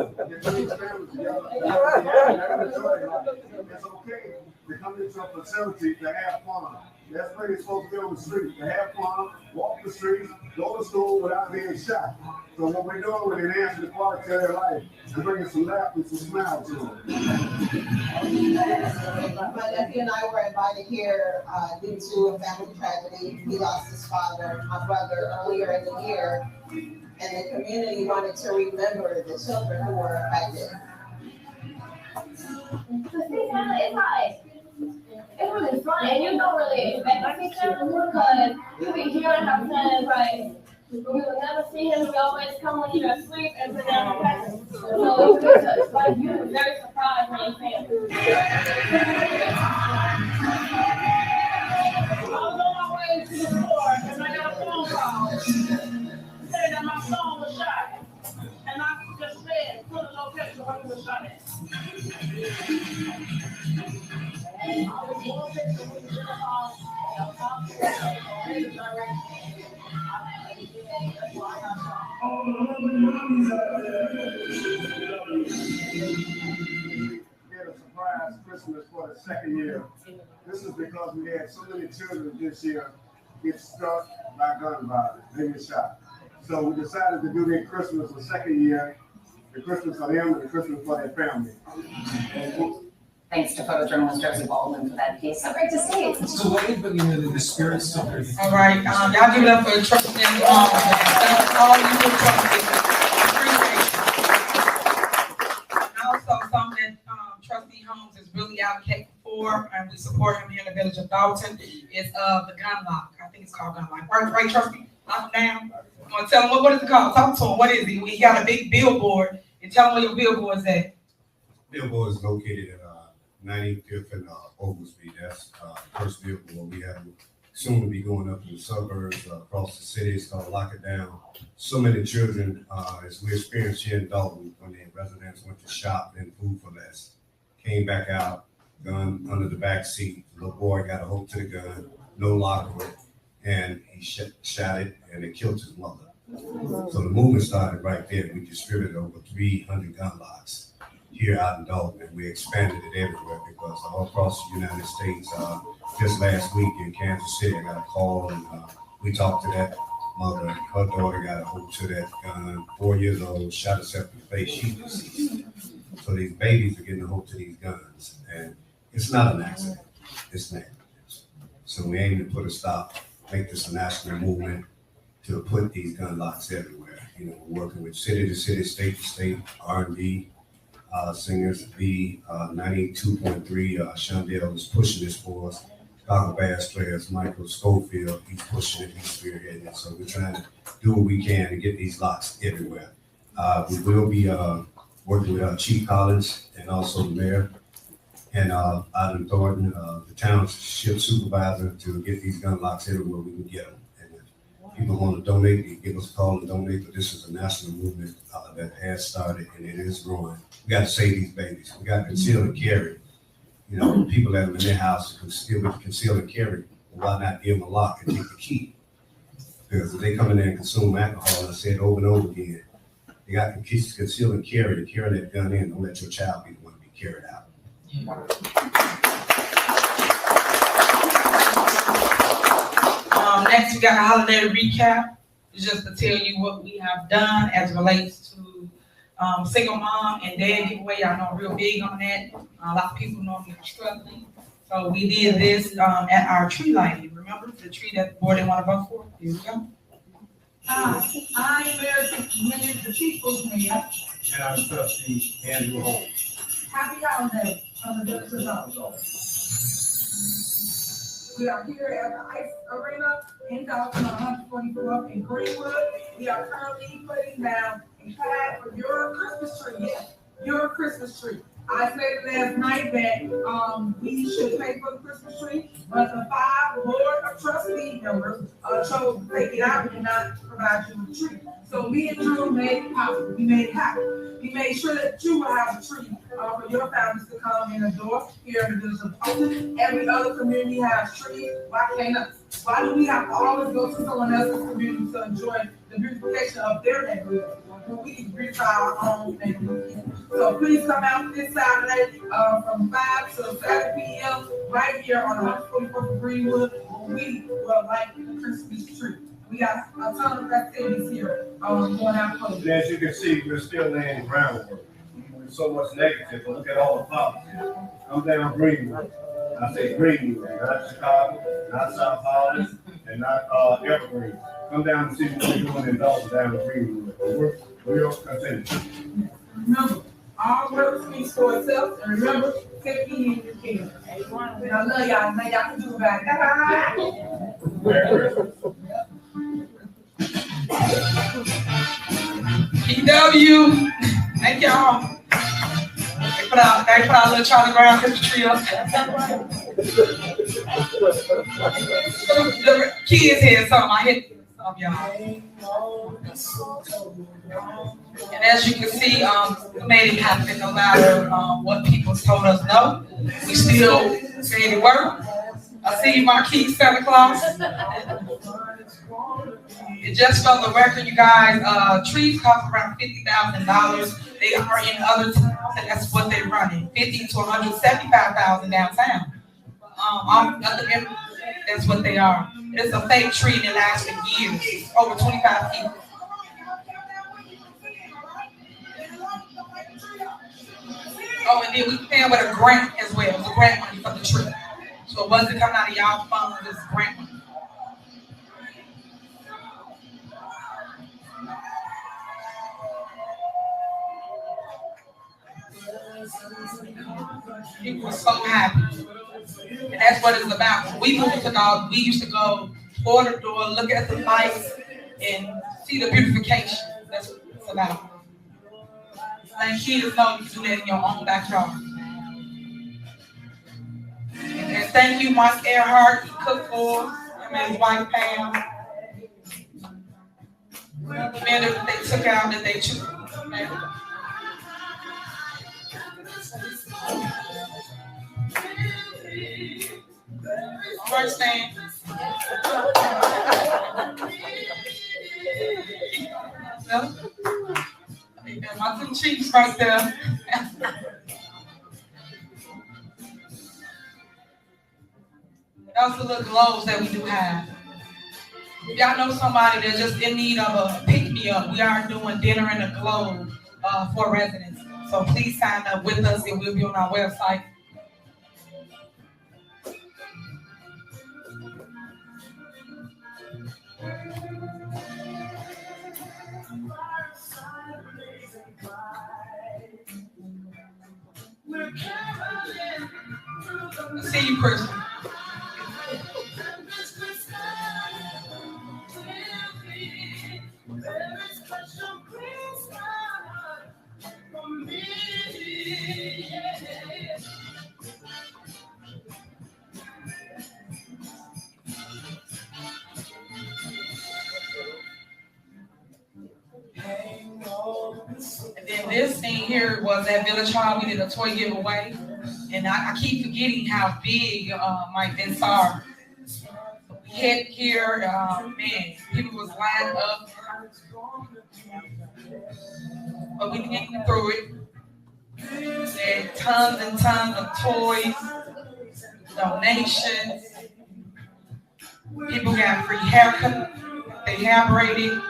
It's okay to come into a facility to have fun. That's where you're supposed to be on the street, to have fun, walk the streets, go to school without being shot. So what we're doing, we're enhancing the quality of their life and bringing some laughter and some smile to them. My nephew and I were invited here due to a family tragedy. He lost his father, my brother, earlier in the year, and the community wanted to remember the children who were affected. It's really fun, and you don't really expect to see him because you be hearing how saying like you will never see him. You always come when you're asleep and put down the package. So it's like you're very surprised when you see him. I was on my way to the store and I got a phone call saying that my phone was shot, and I just said put a location where he was shot at. Get a surprise Christmas for the second year. This is because we had so many children this year get struck by gun violence, they get shot. So we decided to do their Christmas the second year, the Christmas for them and the Christmas for their family. Thanks to photojournalist Josie Baldwin for that piece. So great to see. So anybody know the spirit's still there? All right, y'all give it up for Trustee Holmes. That's all you do, Trustee. Appreciate you. And also something that Trustee Holmes is really advocating for, and we support him here in the village of Dolton, is the gun lock. I think it's called gun lock. Right, Trustee? Up down. I'm gonna tell him what is it called? Talk to him. What is it? We got a big billboard, and tell him where your billboard's at. Billboard is located at 95th and Oglesby. That's first billboard. We have soon to be going up in the suburbs across the city. It's gonna lock it down. So many children, as we experienced here in Dolton, when the residents went to shop and food for less, came back out, gun under the back seat. The little boy got a hold to the gun, no lock on it, and he shot it and it killed his mother. So the movement started right there. We distributed over 300 gun locks here out in Dolton, and we expanded it everywhere because all across the United States, just last week in Kansas City, I got a call and we talked to that mother. Her daughter got a hold to that gun, 4 years old, shot herself in the face. She's deceased. So these babies are getting a hold to these guns, and it's not an accident. It's negligence. So we aim to put a stop, make this a national movement to put these gun locks everywhere. You know, we're working with city to city, state to state, R&B singers. B 92.3 Shondell is pushing this for us. Chicago Bass players, Michael Schofield, he's pushing it, he's spearheading it. So we're trying to do what we can to get these locks everywhere. We will be working with Chief Collins and also the mayor and Adam Thornton, the township supervisor, to get these gun locks everywhere we can get them. And if people want to donate, they give us a call and donate, but this is a national movement that has started and it is growing. We got to save these babies. We got to conceal and carry. You know, people that are in their house can still conceal and carry. Why not give them a lock and take the key? Because if they come in there and consume alcohol, I said over and over again, they got to conceal and carry that gun in. Don't let your child be the one to be carried out. Next, we got a holiday recap. It's just to tell you what we have done as relates to single mom and dad giveaway. I know I'm real big on that. A lot of people normally are struggling. So we did this at our tree lighting. Remember the tree that the board didn't want to vote for? Here we go. I'm Mayor the People's Mayor. And I'm trustee Andrew Holmes. Happy holiday from the Director's Office. We are here at the Ice Arena in Dolton on 144 in Greenwood. We are currently putting down a flag for your Christmas tree. Yes, your Christmas tree. I stated last night that we should pay for the Christmas tree, but the 5 board of trustee members chose to take it out and not provide you with a tree. So me and Drew made it possible. We made it happen. We made sure that you will have a tree for your families to come and adore here in the village of Dolton. Every other community has trees. Why can't us? Why do we have to always go to someone else's community to enjoy the beautification of their neighborhood when we can beautify our own neighborhood? So please come out this Saturday from 5 to 7 p.m. right here on 144th Greenwood. We will light the Christmas tree. We got a ton of festivities here going out close. As you can see, we're still laying groundwork. There's so much negative, but look at all the positives. Come down Greenwood. I say Greenwood, not Chicago, not South Holland, and not Evergreen. Come down and see what we're doing in Dolton down in Greenwood. We're content. Remember, all work speaks for itself, and remember, take me in your care. And I love y'all, and y'all can do about it. Merry Christmas. PW, thank y'all. They put our little Charlie Brown Christmas tree up. The kids here, something I hit some y'all. And as you can see, we made it happen no matter what people told us no. We still made it work. I see you, Marquis Santa Claus. And just for the record, you guys, trees cost around $50,000. They are in other towns, and that's what they're running, $50,000 to $175,000 downtown. That's what they are. It's a fake tree and it lasts for years, over 25 feet. Oh, and then we paying with a grant as well. It's a grant money for the tree. So it wasn't coming out of y'all funds, it's grant money. People were so happy. And that's what it's about. When we moved to Dolton, we used to go door to door, look at the lights, and see the beautification. That's what it's about. And kids know you can do that in your own backyard. And thank you, Mike Earhart. He cooked for us, him and his wife Pam. The men that they took out that they choose. First stand. My two cheeks right there. Those are the little globes that we do have. If y'all know somebody that's just in need of a pick-me-up, we are doing dinner in a globe for residents. So please sign up with us. It will be on our website. See you, Christmas. And then this thing here was at Village Hall. We did a toy giveaway, and I keep forgetting how big my events are. We hit here, man, people was lined up, but we getting through it. And tons and tons of toys, donations. People got free haircut, they hair braided.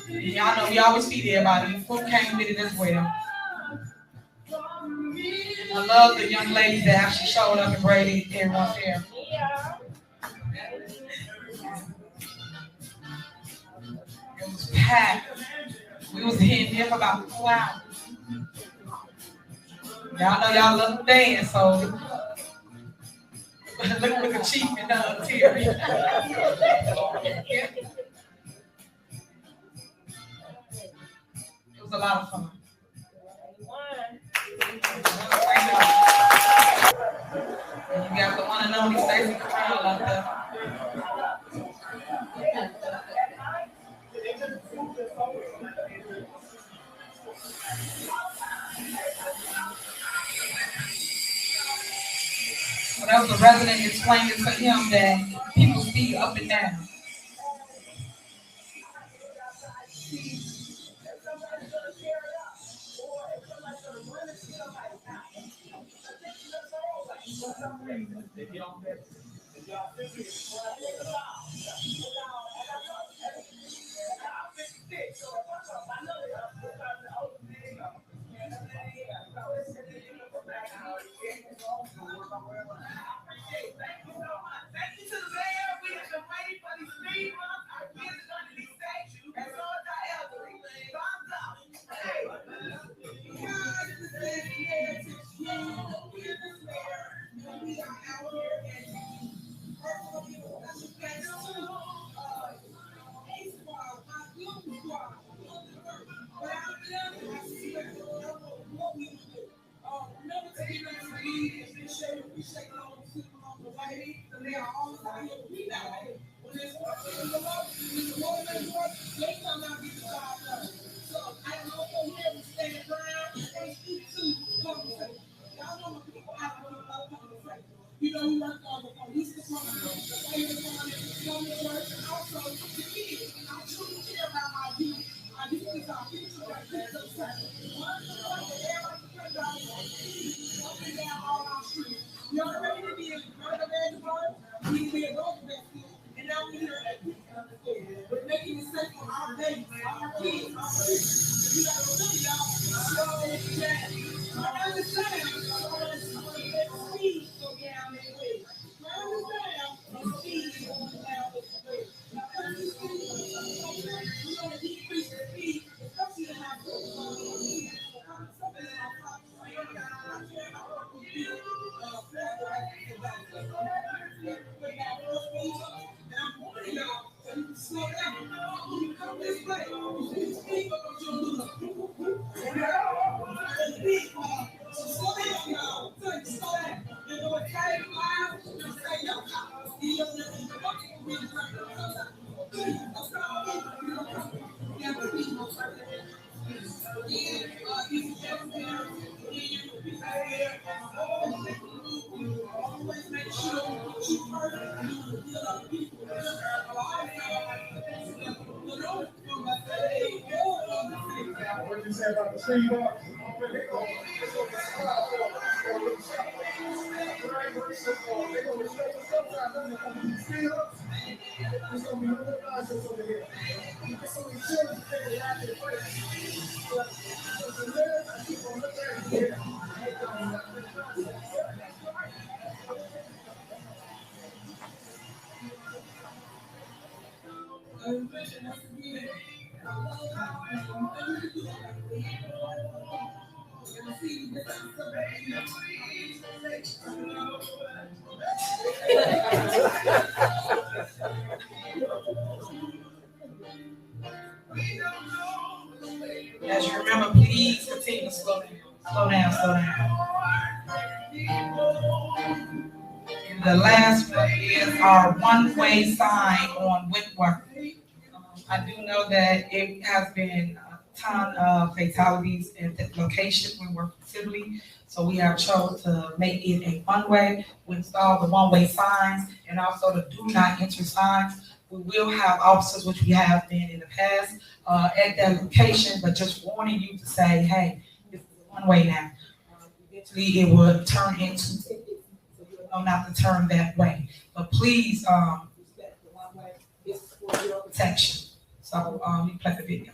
Y'all know we always feed everybody. Food came with it as well. I love the young ladies that actually showed up and braided everyone's hair. It was packed. We was in here for about 4 hours. Y'all know y'all love to dance, so look at Chief and Terry. It was a lot of fun. And you got the one and only Stacey Crown out there. So that was a resident explaining to him that people speak up and down. What you say about the tree bark? As you remember, please continue to slow down. Slow down, slow down. The last one is our one-way sign on Whitworth. I do know that it has been a ton of fatalities in the location when we're facility. So we have chosen to make it a one-way. We install the one-way signs and also the do not enter signs. We will have officers, which we have been in the past, at that location, but just warning you to say, hey, it's one way now. Eventually it will turn into tickets, so you know not to turn that way. But please, respect the one way. It's for your protection. So, you play the video.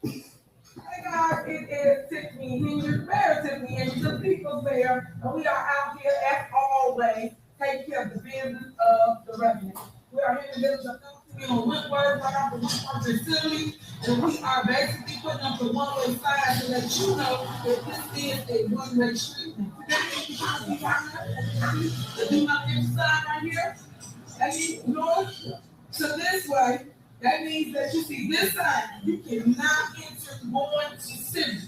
Hey guys, it is Tiffany Hinge, Mayor Tiffany Hinge, the People's Mayor, and we are out here as always taking care of the business of the revenue. We are here in the village of Dolton on Whitworth, right off the 100 City, and we are basically putting up the one-way sign to let you know that this is a one-way street. The do not enter sign right here, that means north to this way. That means that you see this sign, you cannot enter going to city.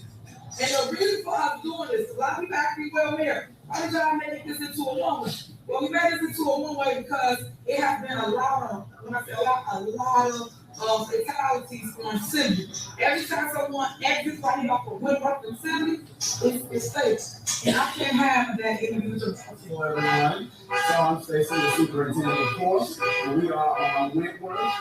And the reason for us doing this, a lot of people ask me, well, Mayor, why did y'all make this into a one-way? Well, we made this into a one-way because it has been a lot of, when I say a lot of fatalities on city. Every time someone exits right here off of Whitworth and city, it states. And I can't have that individual. Hello, everyone. So I'm Stacy, the superintendent of course, and we are on Whitworth,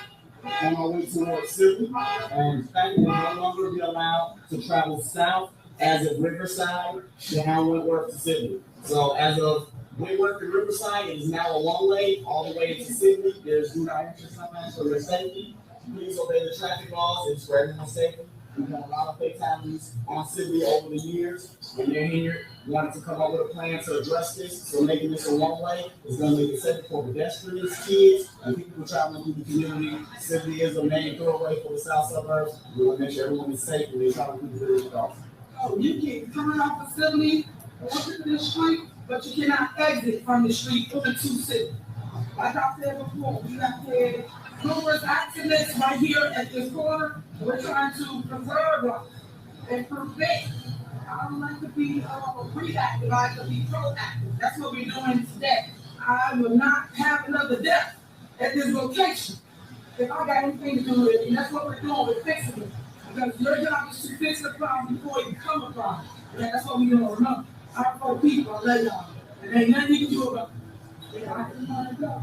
on our way towards City, and Stanton will no longer be allowed to travel south as of Riverside down Whitworth to City. So as of Whitworth to Riverside, it is now a one-way all the way to City. There's do not enter signs for your safety. Please obey the traffic laws. It's for everyone's safety. We've had a lot of fatalities on City over the years. And they're here, wanted to come up with a plan to address this. So making this a one-way is going to make it safer for pedestrians, kids, and people traveling through the community. City is a main thoroughway for the south suburbs. We want to make sure everyone is safe when they travel through the village of Dolton. Oh, you can turn off facility, onto the street, but you cannot exit from the street into city. Like I said before, we have had numerous accidents right here at this corner. We're trying to preserve life and prevent. I don't like to be reactive, I like to be proactive. That's what we're doing today. I will not have another death at this location if I got anything to do with it. And that's what we're doing, we're fixing it. Because your job is to fix the problem before it become a problem. And that's what we don't remember. Our poor people, I love y'all. There ain't nothing you can do about it. Yeah, I can find a job.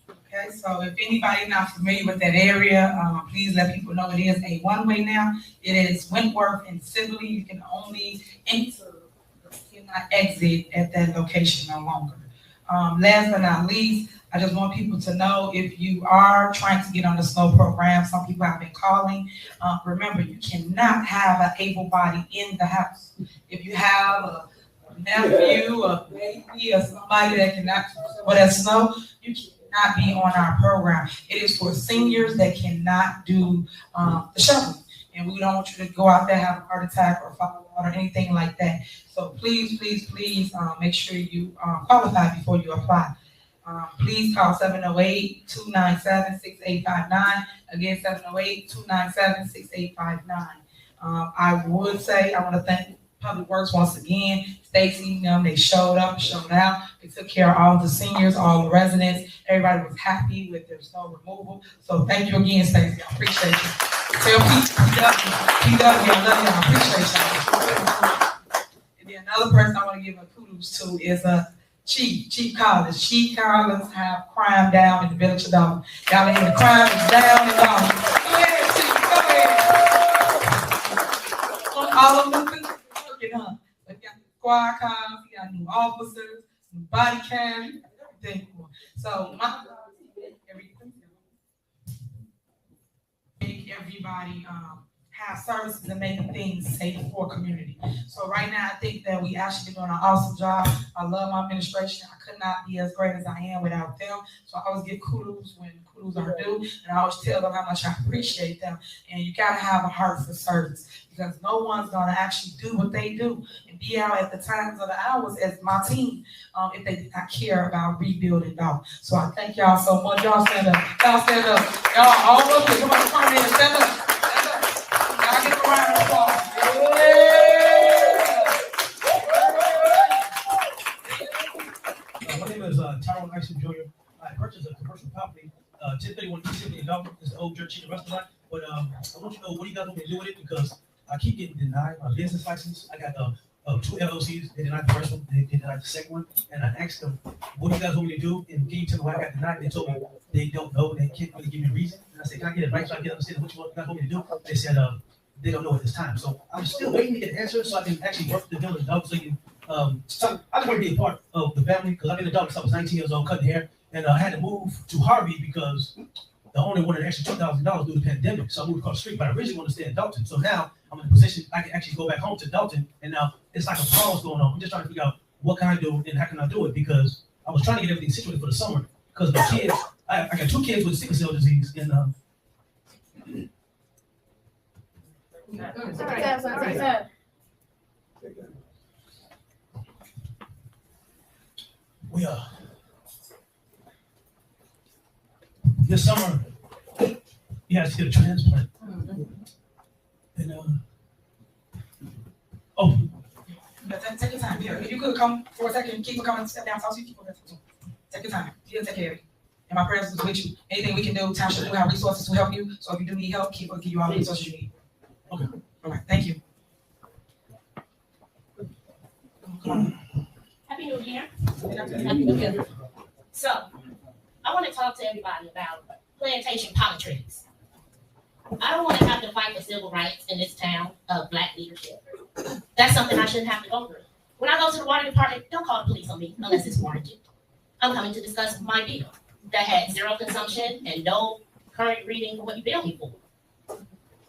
Okay, so if anybody not familiar with that area, please let people know it is a one-way now. It is Wentworth and Sibley. You can only enter, you cannot exit at that location no longer. Last but not least, I just want people to know if you are trying to get on the snow program, some people have been calling. Remember, you cannot have an able body in the house. If you have a nephew, a baby, or somebody that cannot or that snow, you cannot be on our program. It is for seniors that cannot do the shoveling. And we don't want you to go out there, have a heart attack or fall out or anything like that. So please, please, please make sure you qualify before you apply. Please call 708-297-6859. Again, 708-297-6859. I would say I want to thank Public Works once again. Stacy, they showed up, showed out. They took care of all the seniors, all the residents. Everybody was happy with their snow removal. So thank you again, Stacy. I appreciate you. Tell PW, I love you. I appreciate y'all. And then another person I want to give a kudos to is Chief Collins. Chief Collins have crime down in the village of Dolton. Y'all in the crime is down and down. Go ahead, Chief. Go ahead. All of them working on. But you got squad cars, you got new officers, new body cams, everything. So my everybody have services and making things safe for community. So right now, I think that we actually doing an awesome job. I love my administration. I could not be as great as I am without them. So I always give kudos when kudos are due, and I always tell them how much I appreciate them. And you gotta have a heart for service, because no one's gonna actually do what they do and be out at the times of the hours as my team if they did not care about rebuilding Dolton. So I thank y'all so much. Y'all stand up. Y'all stand up. Y'all all over here. Come on, come in. Stand up. Stand up. Y'all give a round of applause. My name is Tyrone Isom Jr. I purchased a commercial property, 1031 East 70 in Dolton. It's the old jerk chicken restaurant. But I want you to know, what do you guys want me to do with it? Because I keep getting denied my business license. I got 2 LLCs. They denied the first one. They denied the second one. And I asked them, what do you guys want me to do? And can you tell me why I got denied? They told me they don't know. They can't really give me a reason. And I said, can I get advice so I can understand what you guys want me to do? They said, they don't know at this time. So I'm still waiting to get an answer so I can actually work the deal with the dog. So you so I just want to be a part of the family, because I've been a dog since I was 19 years old, cutting hair. And I had to move to Harvey because the owner wanted an extra $2,000 due to the pandemic. So I moved across the street, but I originally wanted to stay in Dolton. So now I'm in a position I can actually go back home to Dolton. And now it's like a pause going on. I'm just trying to figure out what can I do and how can I do it, because I was trying to get everything situated for the summer. Because my kids, I got 2 kids with sickle cell disease. And we are. This summer, he has to get a transplant. And Take your time. Here, if you could come for a second, keep coming, step down, so you keep moving. Take your time. He'll take care of you. And my prayers is with you. Anything we can do, township do have resources to help you. So if you do need help, we'll give you all the resources you need. Okay. All right. Thank you. Happy New Year. Happy New Year. So, I want to talk to everybody about plantation politics. I don't want to have to fight for civil rights in this town of Black leadership. That's something I shouldn't have to go through. When I go to the water department, don't call the police on me unless it's warranted. I'm coming to discuss my bill that had 0 consumption and no current reading for what you bill me for.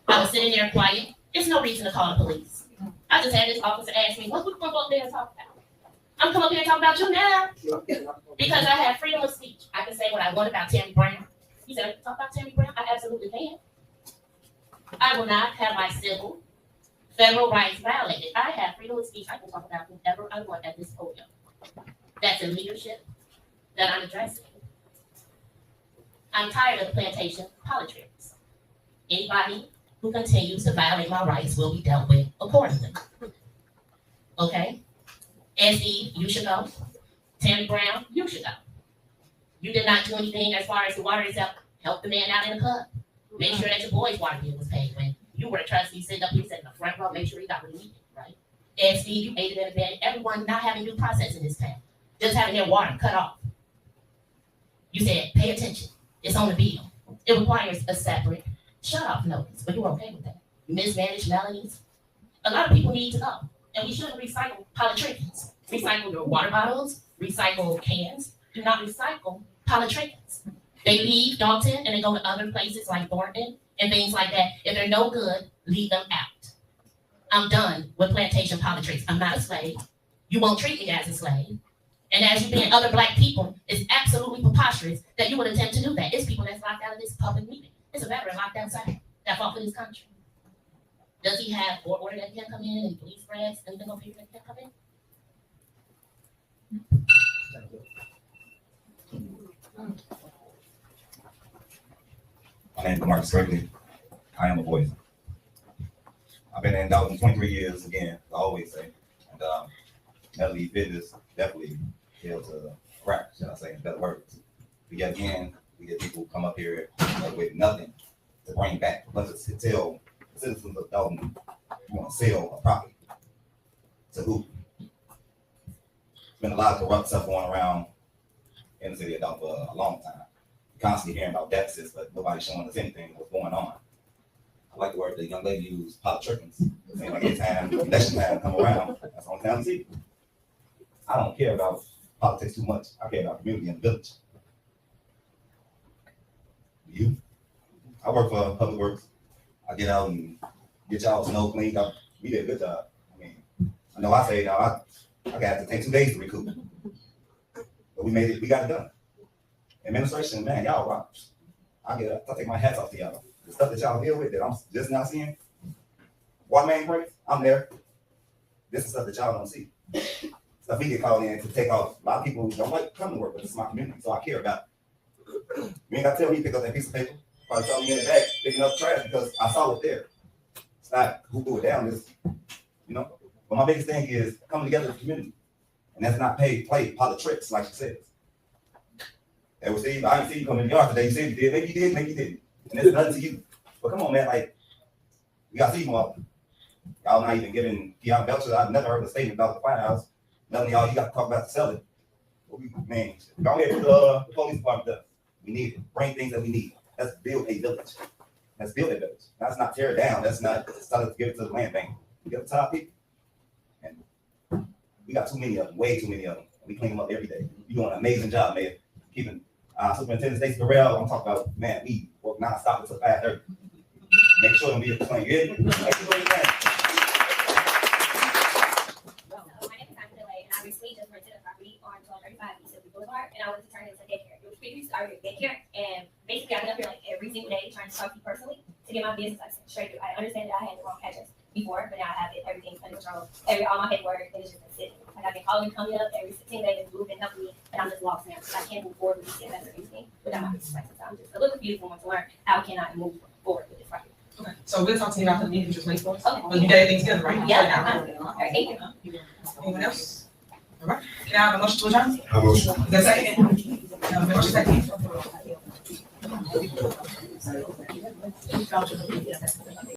I was sitting there quiet. There's no reason to call the police. I just had this officer ask me, what we going to go up there and talk about? I'm coming up here and talk about you now because I have freedom of speech. I can say what I want about Tammy Brown. You said I can talk about Tammy Brown? I absolutely can. I will not have my civil, federal rights violated. I have freedom of speech. I can talk about whoever I want at this podium. That's in leadership that I'm addressing. I'm tired of the plantation politics. Anybody who continues to violate my rights will be dealt with accordingly. Okay? SE, you should go. Tammy Brown, you should go. You did not do anything as far as the water itself. Help the man out in the club. Make sure that your boy's water bill was paid. When you were a trustee sitting up here, sitting in the front row, make sure he got what he needed, right? SE, you aided and abetted everyone not having due process in this town. Just having their water cut off. You said, pay attention. It's on the bill. It requires a separate shut-off notice, but you were okay with that. You mismanaged Melanie's. A lot of people need to go. And we shouldn't recycle politicians. Recycle your water bottles, recycle cans. Do not recycle politicians. They leave Dolton and they go to other places like Thornton and things like that. If they're no good, leave them out. I'm done with plantation politics. I'm not a slave. You won't treat me as a slave. And as you being other Black people, it's absolutely preposterous that you would attempt to do that. It's people that's locked out of this public meeting. It's a veteran locked outside that fought for this country. Does he have court order that can't come in and police threats and anything over here that can't come in? My name is Marcus Gregory. I am a voice. I've been in Dolton 23 years again, as I always say. And Melody Fitness definitely failed to crack, should I say, in better words. But yet again, we get people who come up here with nothing to bring back. Let's just tell the citizens of Dolton, you want to sell a property. To who? There's been a lot of corrupt stuff going around in the city of Dolton for a long time. Constantly hearing about deficits, but nobody's showing us anything what's going on. I like the word the young lady used, politicians. It seems like every time election time come around, that's the only time I see. I don't care about politics too much. I care about community and the village. You? I work for Public Works. I get out and get y'all snow cleaned up. We did a good job. I mean, I know I say I got to take 2 days to recoup. But we made it, we got it done. Administration, man, y'all rock. I take my hats off to y'all. The stuff that y'all deal with that I'm just now seeing. Water main breaks, I'm there. This is stuff that y'all don't see. Stuff we get called in to take off. A lot of people don't like coming to work, but this is my community, so I care about it. You ain't got to tell me to pick up that piece of paper. Probably tell me in the back, picking up trash because I saw it there. It's not who threw it down, it's, you know. But my biggest thing is coming together as a community. And that's not play politics, like she says. And we see, I didn't see you come in the yard today. You said you did, maybe you did, maybe you didn't. And it's nothing to you. But come on, man, like, we got to see more. Y'all not even giving Keon Belcher. I've never heard a statement about the firehouse. None of y'all, you got to talk about the selling. Man, go ahead and the police department does. We need it. Bring things that we need. Let's build a village. Let's build a village. That's not tear it down. That's not tell us to give it to the land bank. We give it to our people. And we got too many of them, way too many of them. We clean them up every day. You're doing an amazing job, man. Keeping Superintendent Stacey Burrell, I'm talking about, man, we work nonstop until 5:30. Make sure them be clean. You hear me? Make sure you can. Obviously, just rented a property on 1235 East Silver Boulevard, and I wanted to turn it into daycare. It was previously already a daycare, and basically I've been up here like every single day trying to talk to you personally to get my business license straight through. I understand that I had the wrong address before, but now I have it. Everything's under control. All my paperwork is just been sitting. Like I've been calling, coming up every 16 days, moving, helping me, and I'm just lost now. So I can't move forward with this or anything without my business license. So I'm just a little confused and want to learn how can I move forward with this property. Okay, so we'll talk to you about the meeting just wait for us. Okay. But you got everything together, right? Yeah. All right, thank you. Anyone else? All right, can I have a motion to adjourn? I motion. Is there a second? Motion second.